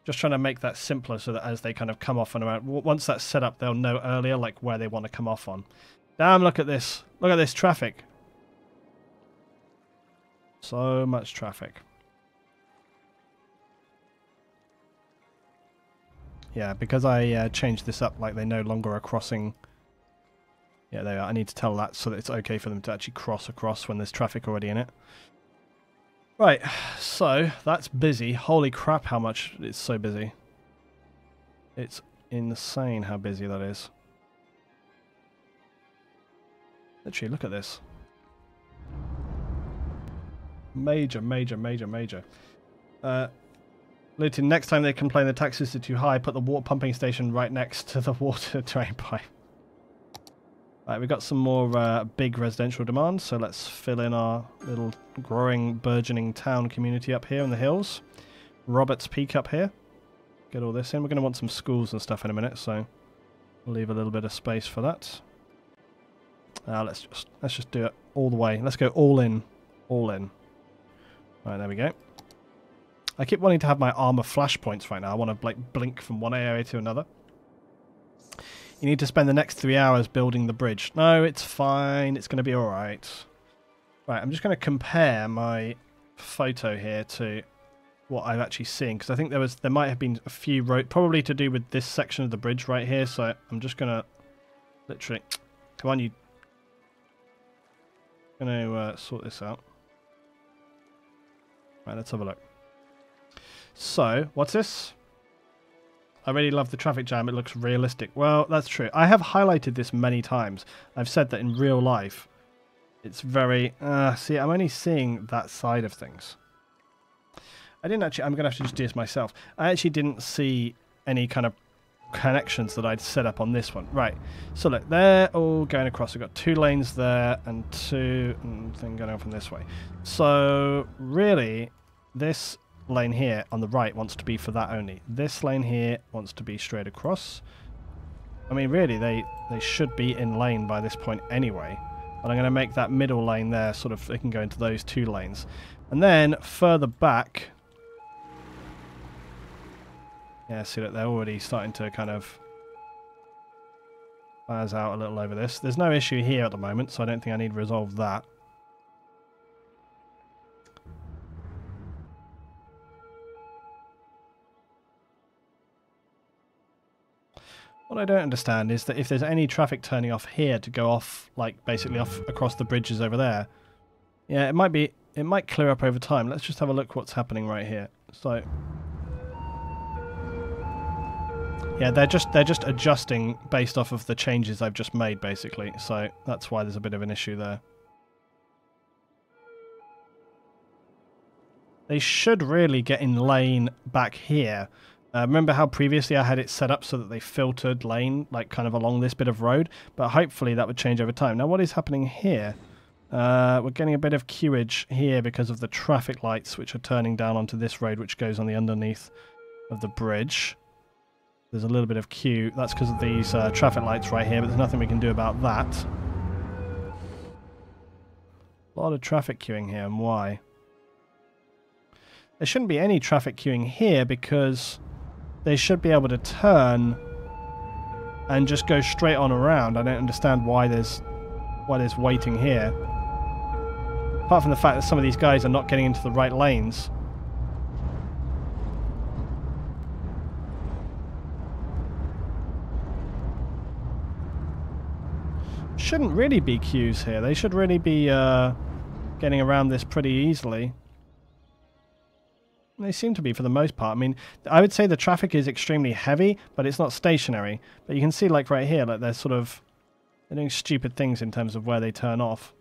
Just trying to make that simpler so that as they kind of come off and around, once that's set up, they'll know earlier like where they want to come off on. Damn, look at this. Look at this traffic. So much traffic. Yeah, because I changed this up, like they no longer are crossing. Yeah, they are. I need to tell that so that it's okay for them to actually cross across when there's traffic already in it. Right, so that's busy. Holy crap, how much it's so busy. It's insane how busy that is. Literally, look at this. Major. Luton, next time they complain the taxes are too high, put the water pumping station right next to the water drain pipe. Right, we've got some more big residential demands, so let's fill in our little growing, burgeoning town community up here in the hills. Roberts Peak up here. get all this in. We're going to want some schools and stuff in a minute, so we'll leave a little bit of space for that. Let's just do it all the way. Let's go all in. All in. Right, there we go. I keep wanting to have my armor flashpoints right now. I want to like blink from one area to another. You need to spend the next 3 hours building the bridge. No, it's fine. It's going to be all right. Right, I'm just going to compare my photo here to what I've actually seen, because I think there might have been a few probably to do with this section of the bridge right here. So I'm just going to literally, come on, you. Going to sort this out. Right, let's have a look. So, what's this? I really love the traffic jam. It looks realistic. Well, that's true. I have highlighted this many times. I've said that in real life, it's very... see, I'm only seeing that side of things. I didn't actually... I'm going to have to just do this myself. I actually didn't see any kind of connections that I'd set up on this one. Right. So, look, they're all going across. We've got 2 lanes there and 2... and then going on from this way. So, really, this lane here on the right wants to be for that only. This lane here wants to be straight across. I mean, really, they should be in lane by this point anyway. But I'm going to make that middle lane there sort of, they can go into those 2 lanes. And then further back, yeah, see that they're already starting to kind of spaz out a little over this. There's no issue here at the moment, so I don't think I need to resolve that. What I don't understand is that if there's any traffic turning off here to go off, like basically off across the bridges over there, yeah, it might clear up over time. Let's just have a look what's happening right here. So, yeah, they're just adjusting based off of the changes I've just made, basically. So that's why there's a bit of an issue there. They should really get in lane back here. Remember how previously I had it set up so that they filtered lane, like kind of along this bit of road? But hopefully that would change over time. Now what is happening here? We're getting a bit of queuage here because of the traffic lights which are turning down onto this road which goes on the underneath of the bridge. There's a little bit of queue. That's because of these traffic lights right here, but there's nothing we can do about that. A lot of traffic queuing here, and why? There shouldn't be any traffic queuing here because they should be able to turn and just go straight on around. I don't understand why there's waiting here. Apart from the fact that some of these guys are not getting into the right lanes. Shouldn't really be queues here. They should really be getting around this pretty easily. They seem to be for the most part. I mean, I would say the traffic is extremely heavy, but it's not stationary. But you can see, like right here, like they're doing stupid things in terms of where they turn off.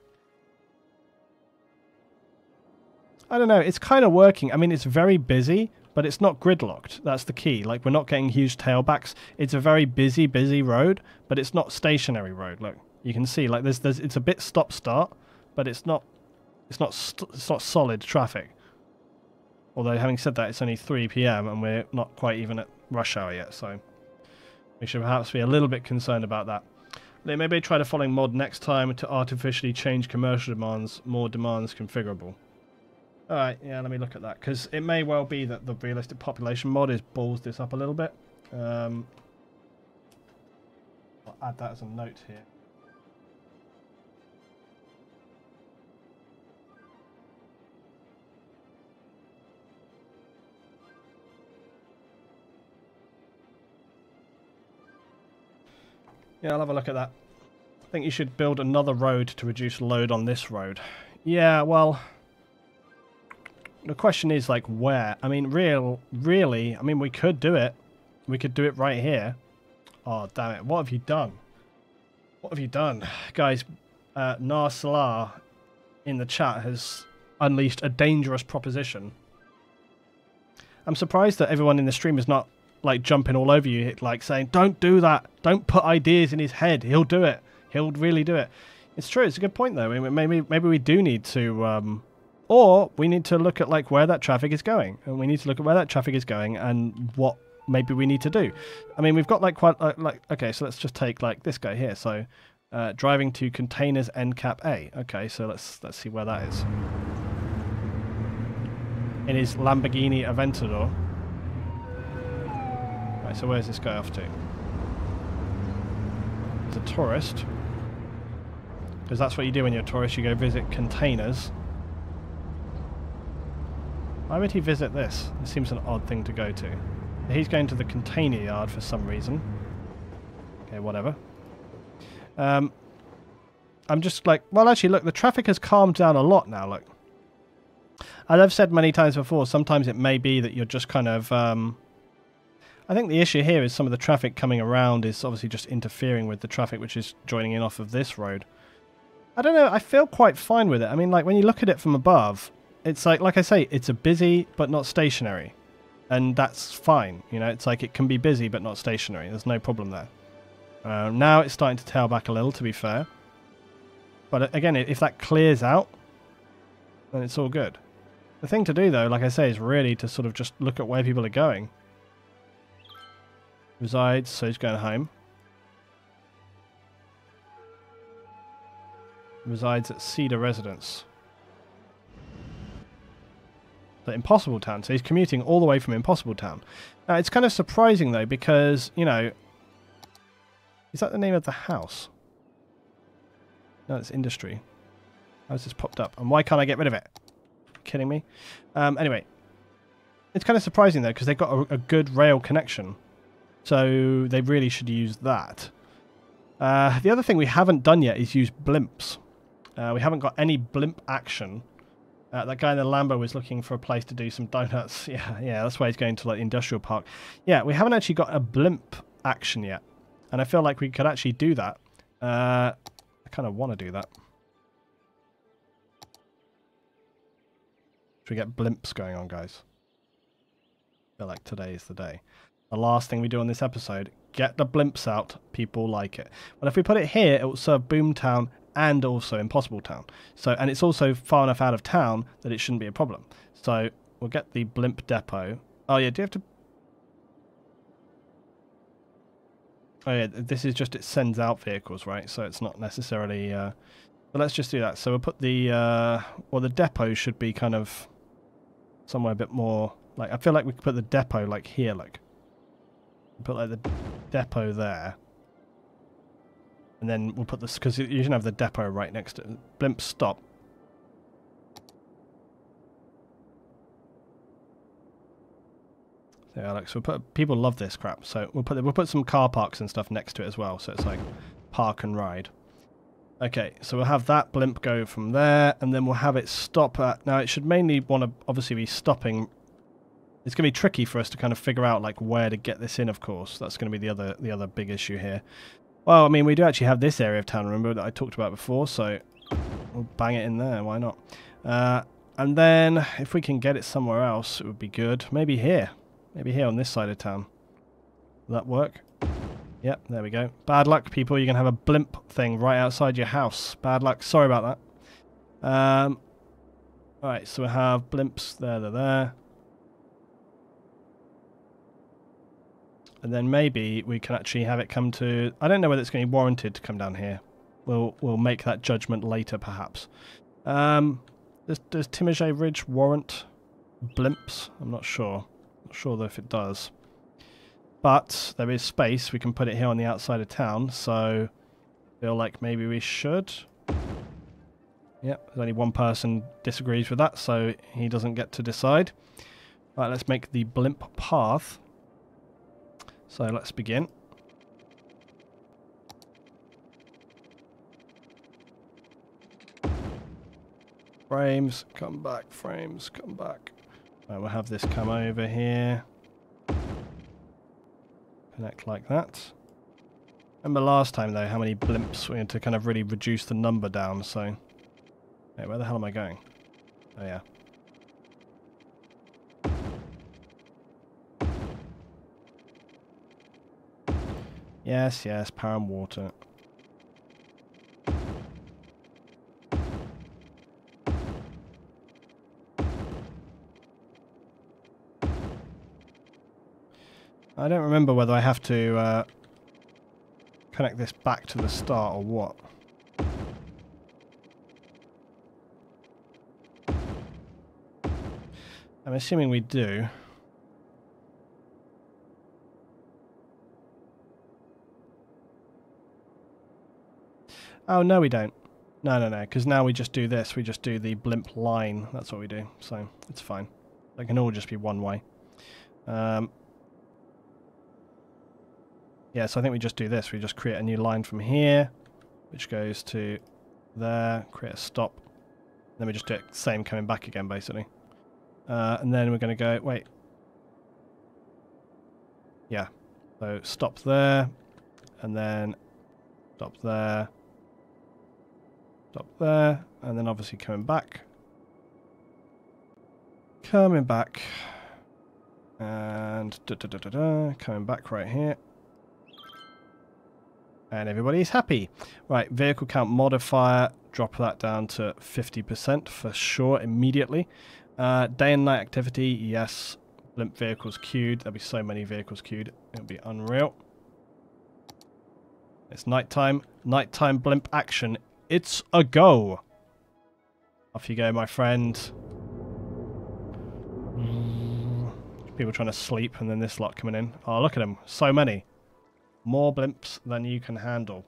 I don't know. It's kind of working. I mean, it's very busy, but it's not gridlocked. That's the key. Like, we're not getting huge tailbacks. It's a very busy road, but it's not stationary road. Look, you can see, like, it's a bit stop-start, but it's not solid traffic. Although, having said that, it's only 3 PM and we're not quite even at rush hour yet, so we should perhaps be a little bit concerned about that. They maybe try the following mod next time to artificially change commercial demands, more demands configurable. Alright, yeah, let me look at that, because it may well be that the realistic population mod balls this up a little bit. I'll add that as a note here. Yeah, I'll have a look at that. I think you should build another road to reduce load on this road. Yeah, well, the question is, like, where? I mean, really, I mean, we could do it. We could do it right here. Oh, damn it. What have you done? What have you done? Guys, Nar Salah in the chat has unleashed a dangerous proposition. I'm surprised that everyone in the stream is not like jumping all over you, like saying, don't do that, don't put ideas in his head, he'll do it, he'll really do it. It's true, it's a good point though. I mean, maybe we do need to or we need to look at like where that traffic is going, and we need to look at where that traffic is going and what maybe we need to do. I mean, we've got like quite like okay, so let's just take like this guy here. So driving to containers end cap A. Okay, so let's see where that is. In his Lamborghini Aventador. Right, so where's this guy off to? He's a tourist. Because that's what you do when you're a tourist, you go visit containers. Why would he visit this? It seems an odd thing to go to. He's going to the container yard for some reason. Okay, whatever. I'm just like, well actually look, the traffic has calmed down a lot now, look. As I've said many times before, sometimes it may be that you're just kind of... I think the issue here is some of the traffic coming around is obviously just interfering with the traffic which is joining in off of this road. I don't know, I feel quite fine with it. I mean, like, when you look at it from above, it's like I say, it's a busy but not stationary. And that's fine, you know, it's like it can be busy but not stationary. There's no problem there. Now it's starting to tail back a little, to be fair. But again, if that clears out, then it's all good. The thing to do, though, like I say, is really to sort of just look at where people are going. Resides, so he's going home. Resides at Cedar Residence. The Impossible Town. So he's commuting all the way from Impossible Town. Now, it's kind of surprising, though, because, you know... Is that the name of the house? No, it's Industry. How's this popped up? And why can't I get rid of it? Kidding me? Anyway, it's kind of surprising though because they've got a good rail connection, so they really should use that. The other thing we haven't done yet is use blimps. We haven't got any blimp action. That guy in the Lambo was looking for a place to do some donuts. Yeah, that's why he's going to like the industrial park. Yeah, we haven't actually got a blimp action yet, and I feel like we could actually do that. I kind of want to do that. We get blimps going on, guys. I feel like today is the day. The last thing we do on this episode, get the blimps out. People like it. But if we put it here, it will serve Boomtown and also Impossible Town. So, and it's also far enough out of town that it shouldn't be a problem. So we'll get the blimp depot. Oh yeah, do you have to... Oh yeah, this is just, it sends out vehicles, right? So it's not necessarily... But let's just do that. So we'll put the... well, the depot should be kind of... somewhere a bit more, like, I feel like we could put the depot like here, like, put like the depot there, and then we'll put this, because you should have the depot right next to it. Blimp stop. So Alex, we'll put, people love this crap, so we'll put some car parks and stuff next to it as well, so it's like park and ride. Okay, so we'll have that blimp go from there, and then we'll have it stop at... Now, it should mainly want to obviously be stopping... It's going to be tricky for us to kind of figure out, like, where to get this in, of course. That's going to be the other big issue here. Well, I mean, we do actually have this area of town, remember, that I talked about before, so we'll bang it in there, why not? And then, if we can get it somewhere else, it would be good. Maybe here. Maybe here on this side of town. Will that work? Yep, there we go. Bad luck, people. You're going to have a blimp thing right outside your house. Bad luck. Sorry about that. Alright, so we have blimps there. And then maybe we can actually have it come to... I don't know whether it's going to be warranted to come down here. We'll make that judgment later, perhaps. Does Timajay Ridge warrant blimps? I'm not sure. Not sure though if it does. But there is space. We can put it here on the outside of town, so I feel like maybe we should. Yep, there's only one person disagrees with that, so he doesn't get to decide. Right, let's make the Blimp Path. So let's begin. Frames, come back, frames, come back. Right, we'll have this come over here. Connect like that. Remember last time though how many blimps we had to kind of really reduce the number down, so... Wait, where the hell am I going? Oh yeah. Yes, power and water. I don't remember whether I have to connect this back to the start or what. I'm assuming we do. Oh, no we don't. No, because now we just do this. We just do the Blimp Line. That's what we do, so it's fine. They can all just be one way. Yeah, so I think we just do this. We just create a new line from here, which goes to there, create a stop. Then we just do it same coming back again, basically. And then we're going to go, wait. Yeah, so stop there, and then stop there. Stop there, and then obviously coming back. Coming back. And coming back right here. And everybody's happy. Right, vehicle count modifier, drop that down to 50% for sure immediately. Day and night activity, yes. Blimp vehicles queued. There'll be so many vehicles queued. It'll be unreal. It's nighttime. Nighttime blimp action. It's a go. Off you go, my friend. People trying to sleep and then this lot coming in. Oh, look at them. So many. More blimps than you can handle.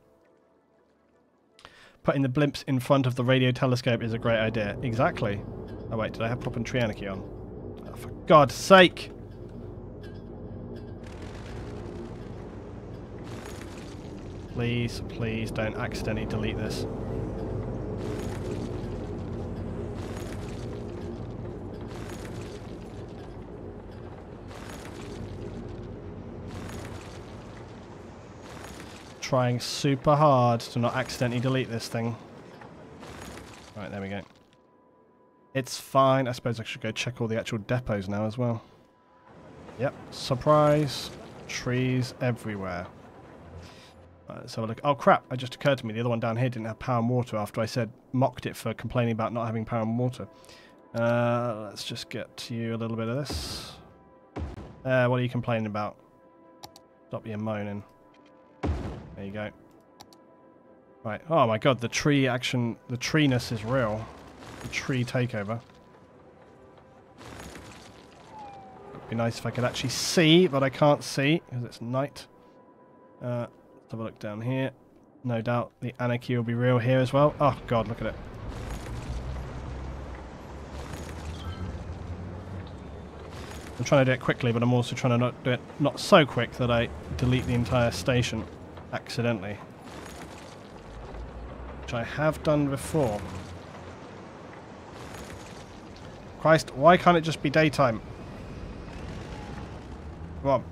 Putting the blimps in front of the radio telescope is a great idea. Exactly. Oh, wait. Did I have Pop and Trianarchy on? Oh, for God's sake. Please, please don't accidentally delete this. Trying super hard to not accidentally delete this thing. Right, there we go. It's fine. I suppose I should go check all the actual depots now as well. Yep, surprise. Trees everywhere. Right, let's have a look. Oh crap, it just occurred to me the other one down here didn't have power and water after I mocked it for complaining about not having power and water. Let's just get to you a little bit of this. What are you complaining about? Stop your moaning. There you go. Right. Oh my god, the tree action, the treeness is real. The tree takeover. It'd be nice if I could actually see, but I can't see because it's night. Let's have a look down here. No doubt the anarchy will be real here as well. Oh god, look at it. I'm trying to do it quickly, but I'm also trying to not do it not so quick that I delete the entire station accidentally. Which I have done before. Christ, why can't it just be daytime? Come on.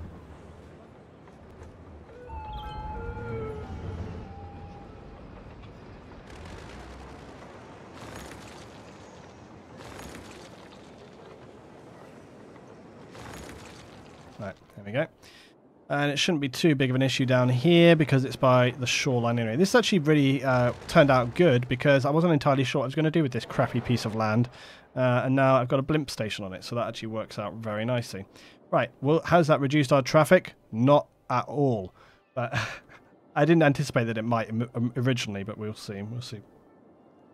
Right, there we go. And it shouldn't be too big of an issue down here because it's by the shoreline anyway. This actually really turned out good because I wasn't entirely sure what I was going to do with this crappy piece of land. And now I've got a blimp station on it, so that actually works out very nicely. Right, well, has that reduced our traffic? Not at all. But I didn't anticipate that it might originally, but we'll see. We'll see.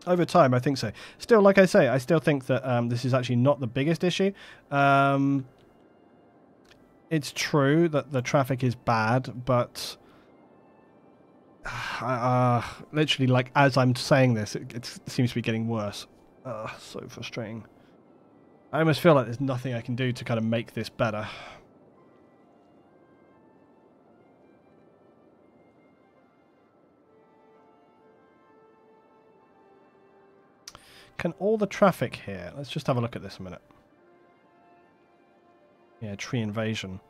Over time, I think so. Still, like I say, I still think that this is actually not the biggest issue. It's true that the traffic is bad, but literally, like, as I'm saying this, it seems to be getting worse. So frustrating. I almost feel like there's nothing I can do to kind of make this better. Can all the traffic here... Let's just have a look at this a minute. Yeah, tree invasion.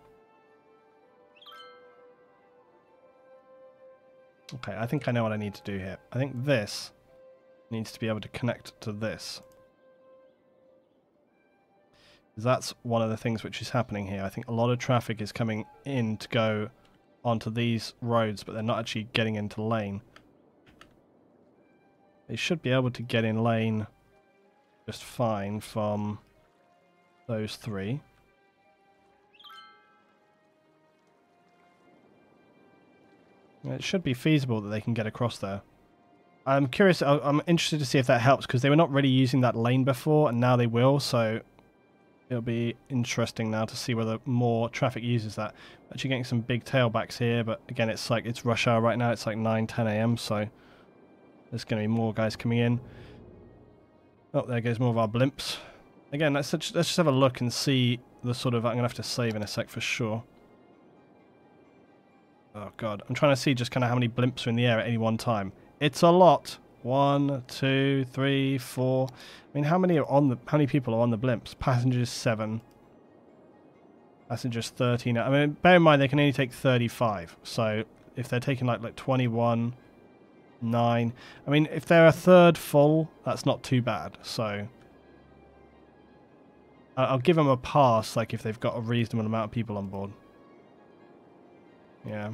Okay, I think I know what I need to do here. I think this needs to be able to connect to this. That's one of the things which is happening here. I think a lot of traffic is coming in to go onto these roads, but they're not actually getting into lane. They should be able to get in lane just fine from those three. It should be feasible that they can get across there. I'm curious, I'm interested to see if that helps, because they were not really using that lane before, and now they will, so it'll be interesting now to see whether more traffic uses that. Actually getting some big tailbacks here, but again, it's rush hour right now, it's like 9, 10 a.m, so there's going to be more guys coming in. Oh, there goes more of our blimps. Again, let's just have a look and see the sort of... I'm going to have to save in a sec for sure. Oh, God. I'm trying to see just kind of how many blimps are in the air at any one time. It's a lot. 1, 2, 3, 4. I mean, how many people are on the blimps? Passengers 7. Passengers 13. I mean, bear in mind they can only take 35. So if they're taking like 21, 9. I mean, if they're a third full, that's not too bad. So I'll give them a pass, like if they've got a reasonable amount of people on board. Yeah.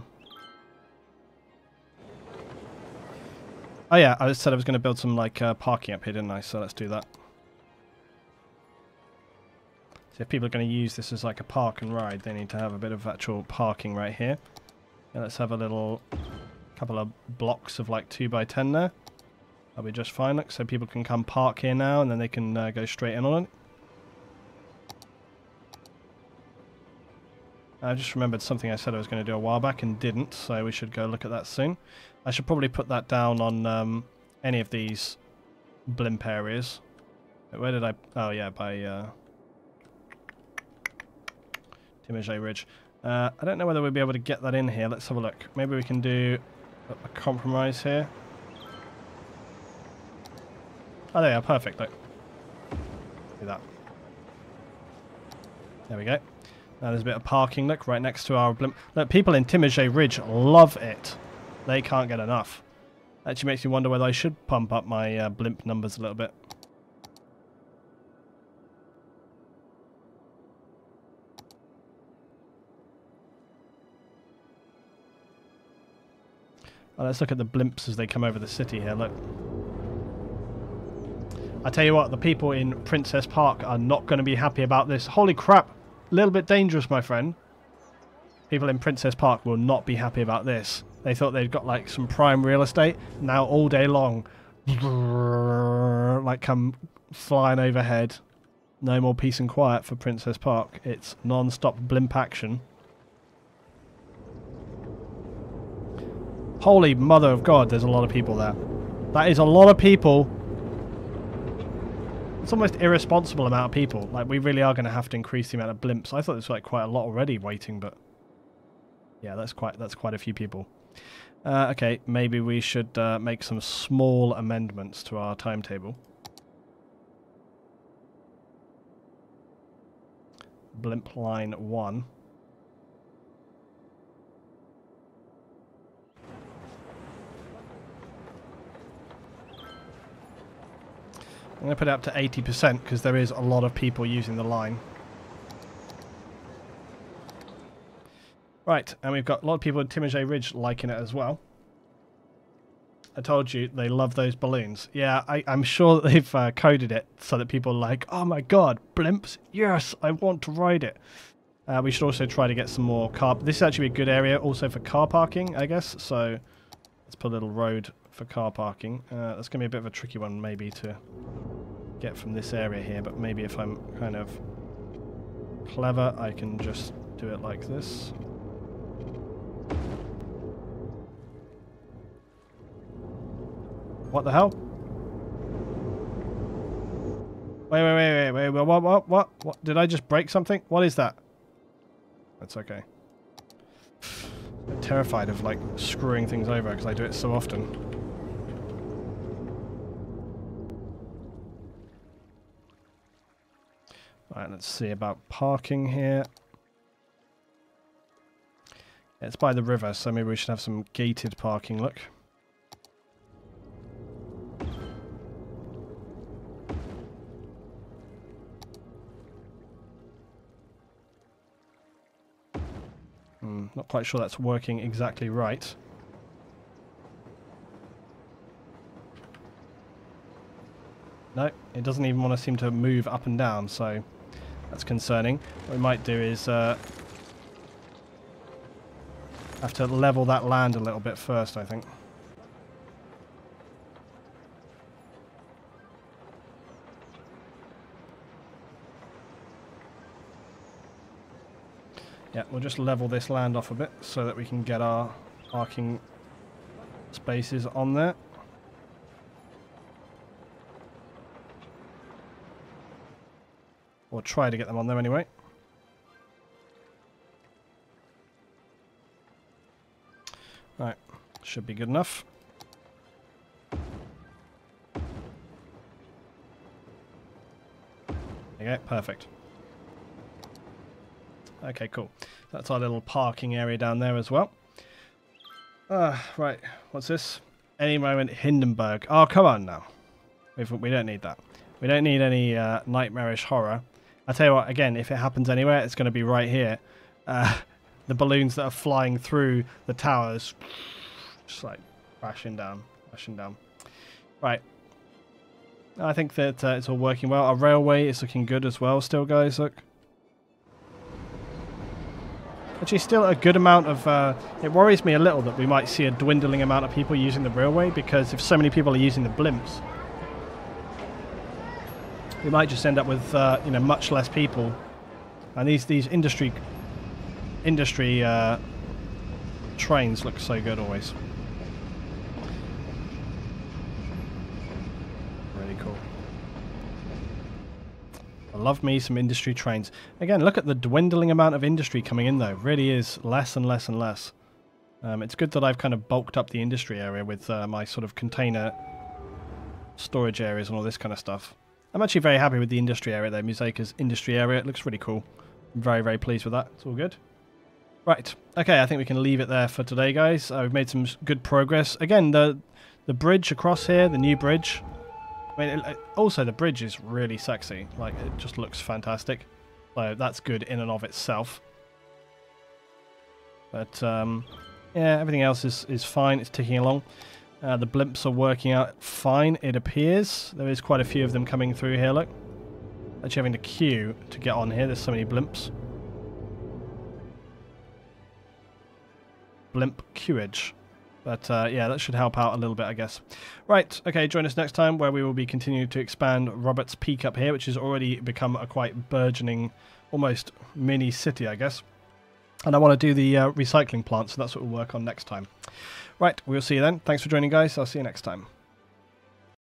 Oh yeah, I said I was going to build some like parking up here, didn't I? So let's do that. So if people are going to use this as like a park and ride, they need to have a bit of actual parking right here. And let's have a little couple of blocks of like 2x10 there. That'll be just fine. Look, so people can come park here now, and then they can go straight in on it. I just remembered something I said I was going to do a while back and didn't, so we should go look at that soon. I should probably put that down on any of these blimp areas. Where did I... Oh yeah, by Timage Ridge. I don't know whether we'll be able to get that in here. Let's have a look. Maybe we can do a compromise here. Oh, there you are. Perfect. Look. Do that. There we go. Now there's a bit of parking, look, right next to our blimp. Look, people in Timage Ridge love it. They can't get enough. Actually makes me wonder whether I should pump up my blimp numbers a little bit. Oh, let's look at the blimps as they come over the city here, look. I tell you what, the people in Princess Park are not going to be happy about this. Holy crap! A little bit dangerous, my friend. People in Princess Park will not be happy about this. They thought they'd got like some prime real estate. Now all day long, like come flying overhead. No more peace and quiet for Princess Park. It's non-stop blimp action. Holy mother of God, there's a lot of people there. That is a lot of people. It's almost irresponsible amount of people. Like, we really are going to have to increase the amount of blimps. I thought there was like quite a lot already waiting, but yeah, that's quite a few people. Okay, maybe we should make some small amendments to our timetable. Blimp Line 1. I'm going to put it up to 80% because there is a lot of people using the line. Right, and we've got a lot of people in Timage Ridge liking it as well. I told you, they love those balloons. Yeah, I'm sure that they've coded it so that people are like, oh my god, blimps, yes, I want to ride it. We should also try to get some more car... This is actually a good area also for car parking, I guess. So let's put a little road for car parking. That's going to be a bit of a tricky one maybe to get from this area here. But maybe if I'm kind of clever, I can just do it like this. What the hell? Wait, what? Did I just break something? What is that? That's okay. I'm terrified of, like, screwing things over because I do it so often. Alright, let's see about parking here. Yeah, it's by the river, so maybe we should have some gated parking, look. Not quite sure that's working exactly right. No, it doesn't even want to seem to move up and down, so that's concerning. What we might do is Have to level that land a little bit first, I think. Yeah, we'll just level this land off a bit so that we can get our parking spaces on there. Or try to get them on there anyway. Right, should be good enough. There you go, perfect. Okay, cool. That's our little parking area down there as well. Right, what's this? Any moment, Hindenburg. Oh, come on now. We don't need that. We don't need any nightmarish horror. I tell you what, again, if it happens anywhere, it's going to be right here. The balloons that are flying through the towers, just like crashing down, crashing down. Right. I think that it's all working well. Our railway is looking good as well still, guys, look. Actually, still a good amount of... it worries me a little that we might see a dwindling amount of people using the railway, because if so many people are using the blimps, we might just end up with you know, much less people. And these industry trains look so good always. Really cool. I love me some industry trains. Again, look at the dwindling amount of industry coming in though. Really is less and less and less. It's good that I've kind of bulked up the industry area with my sort of container storage areas and all this kind of stuff. I'm actually very happy with the industry area there, Museka's industry area. It looks really cool. I'm very, very pleased with that. It's all good. Right. Okay, I think we can leave it there for today, guys. We've made some good progress. Again, the bridge across here, the new bridge. I mean, also the bridge is really sexy. Like, it just looks fantastic. So that's good in and of itself. But, yeah, everything else is fine. It's ticking along. The blimps are working out fine, it appears. There is quite a few of them coming through here, look. Actually having to queue to get on here. There's so many blimps. Blimp queuage. But yeah, that should help out a little bit, I guess. Right, okay, join us next time where we will be continuing to expand Robert's Peak up here, which has already become a quite burgeoning, almost mini city, I guess. And I want to do the recycling plant, so that's what we'll work on next time. Right, we'll see you then. Thanks for joining, guys. I'll see you next time.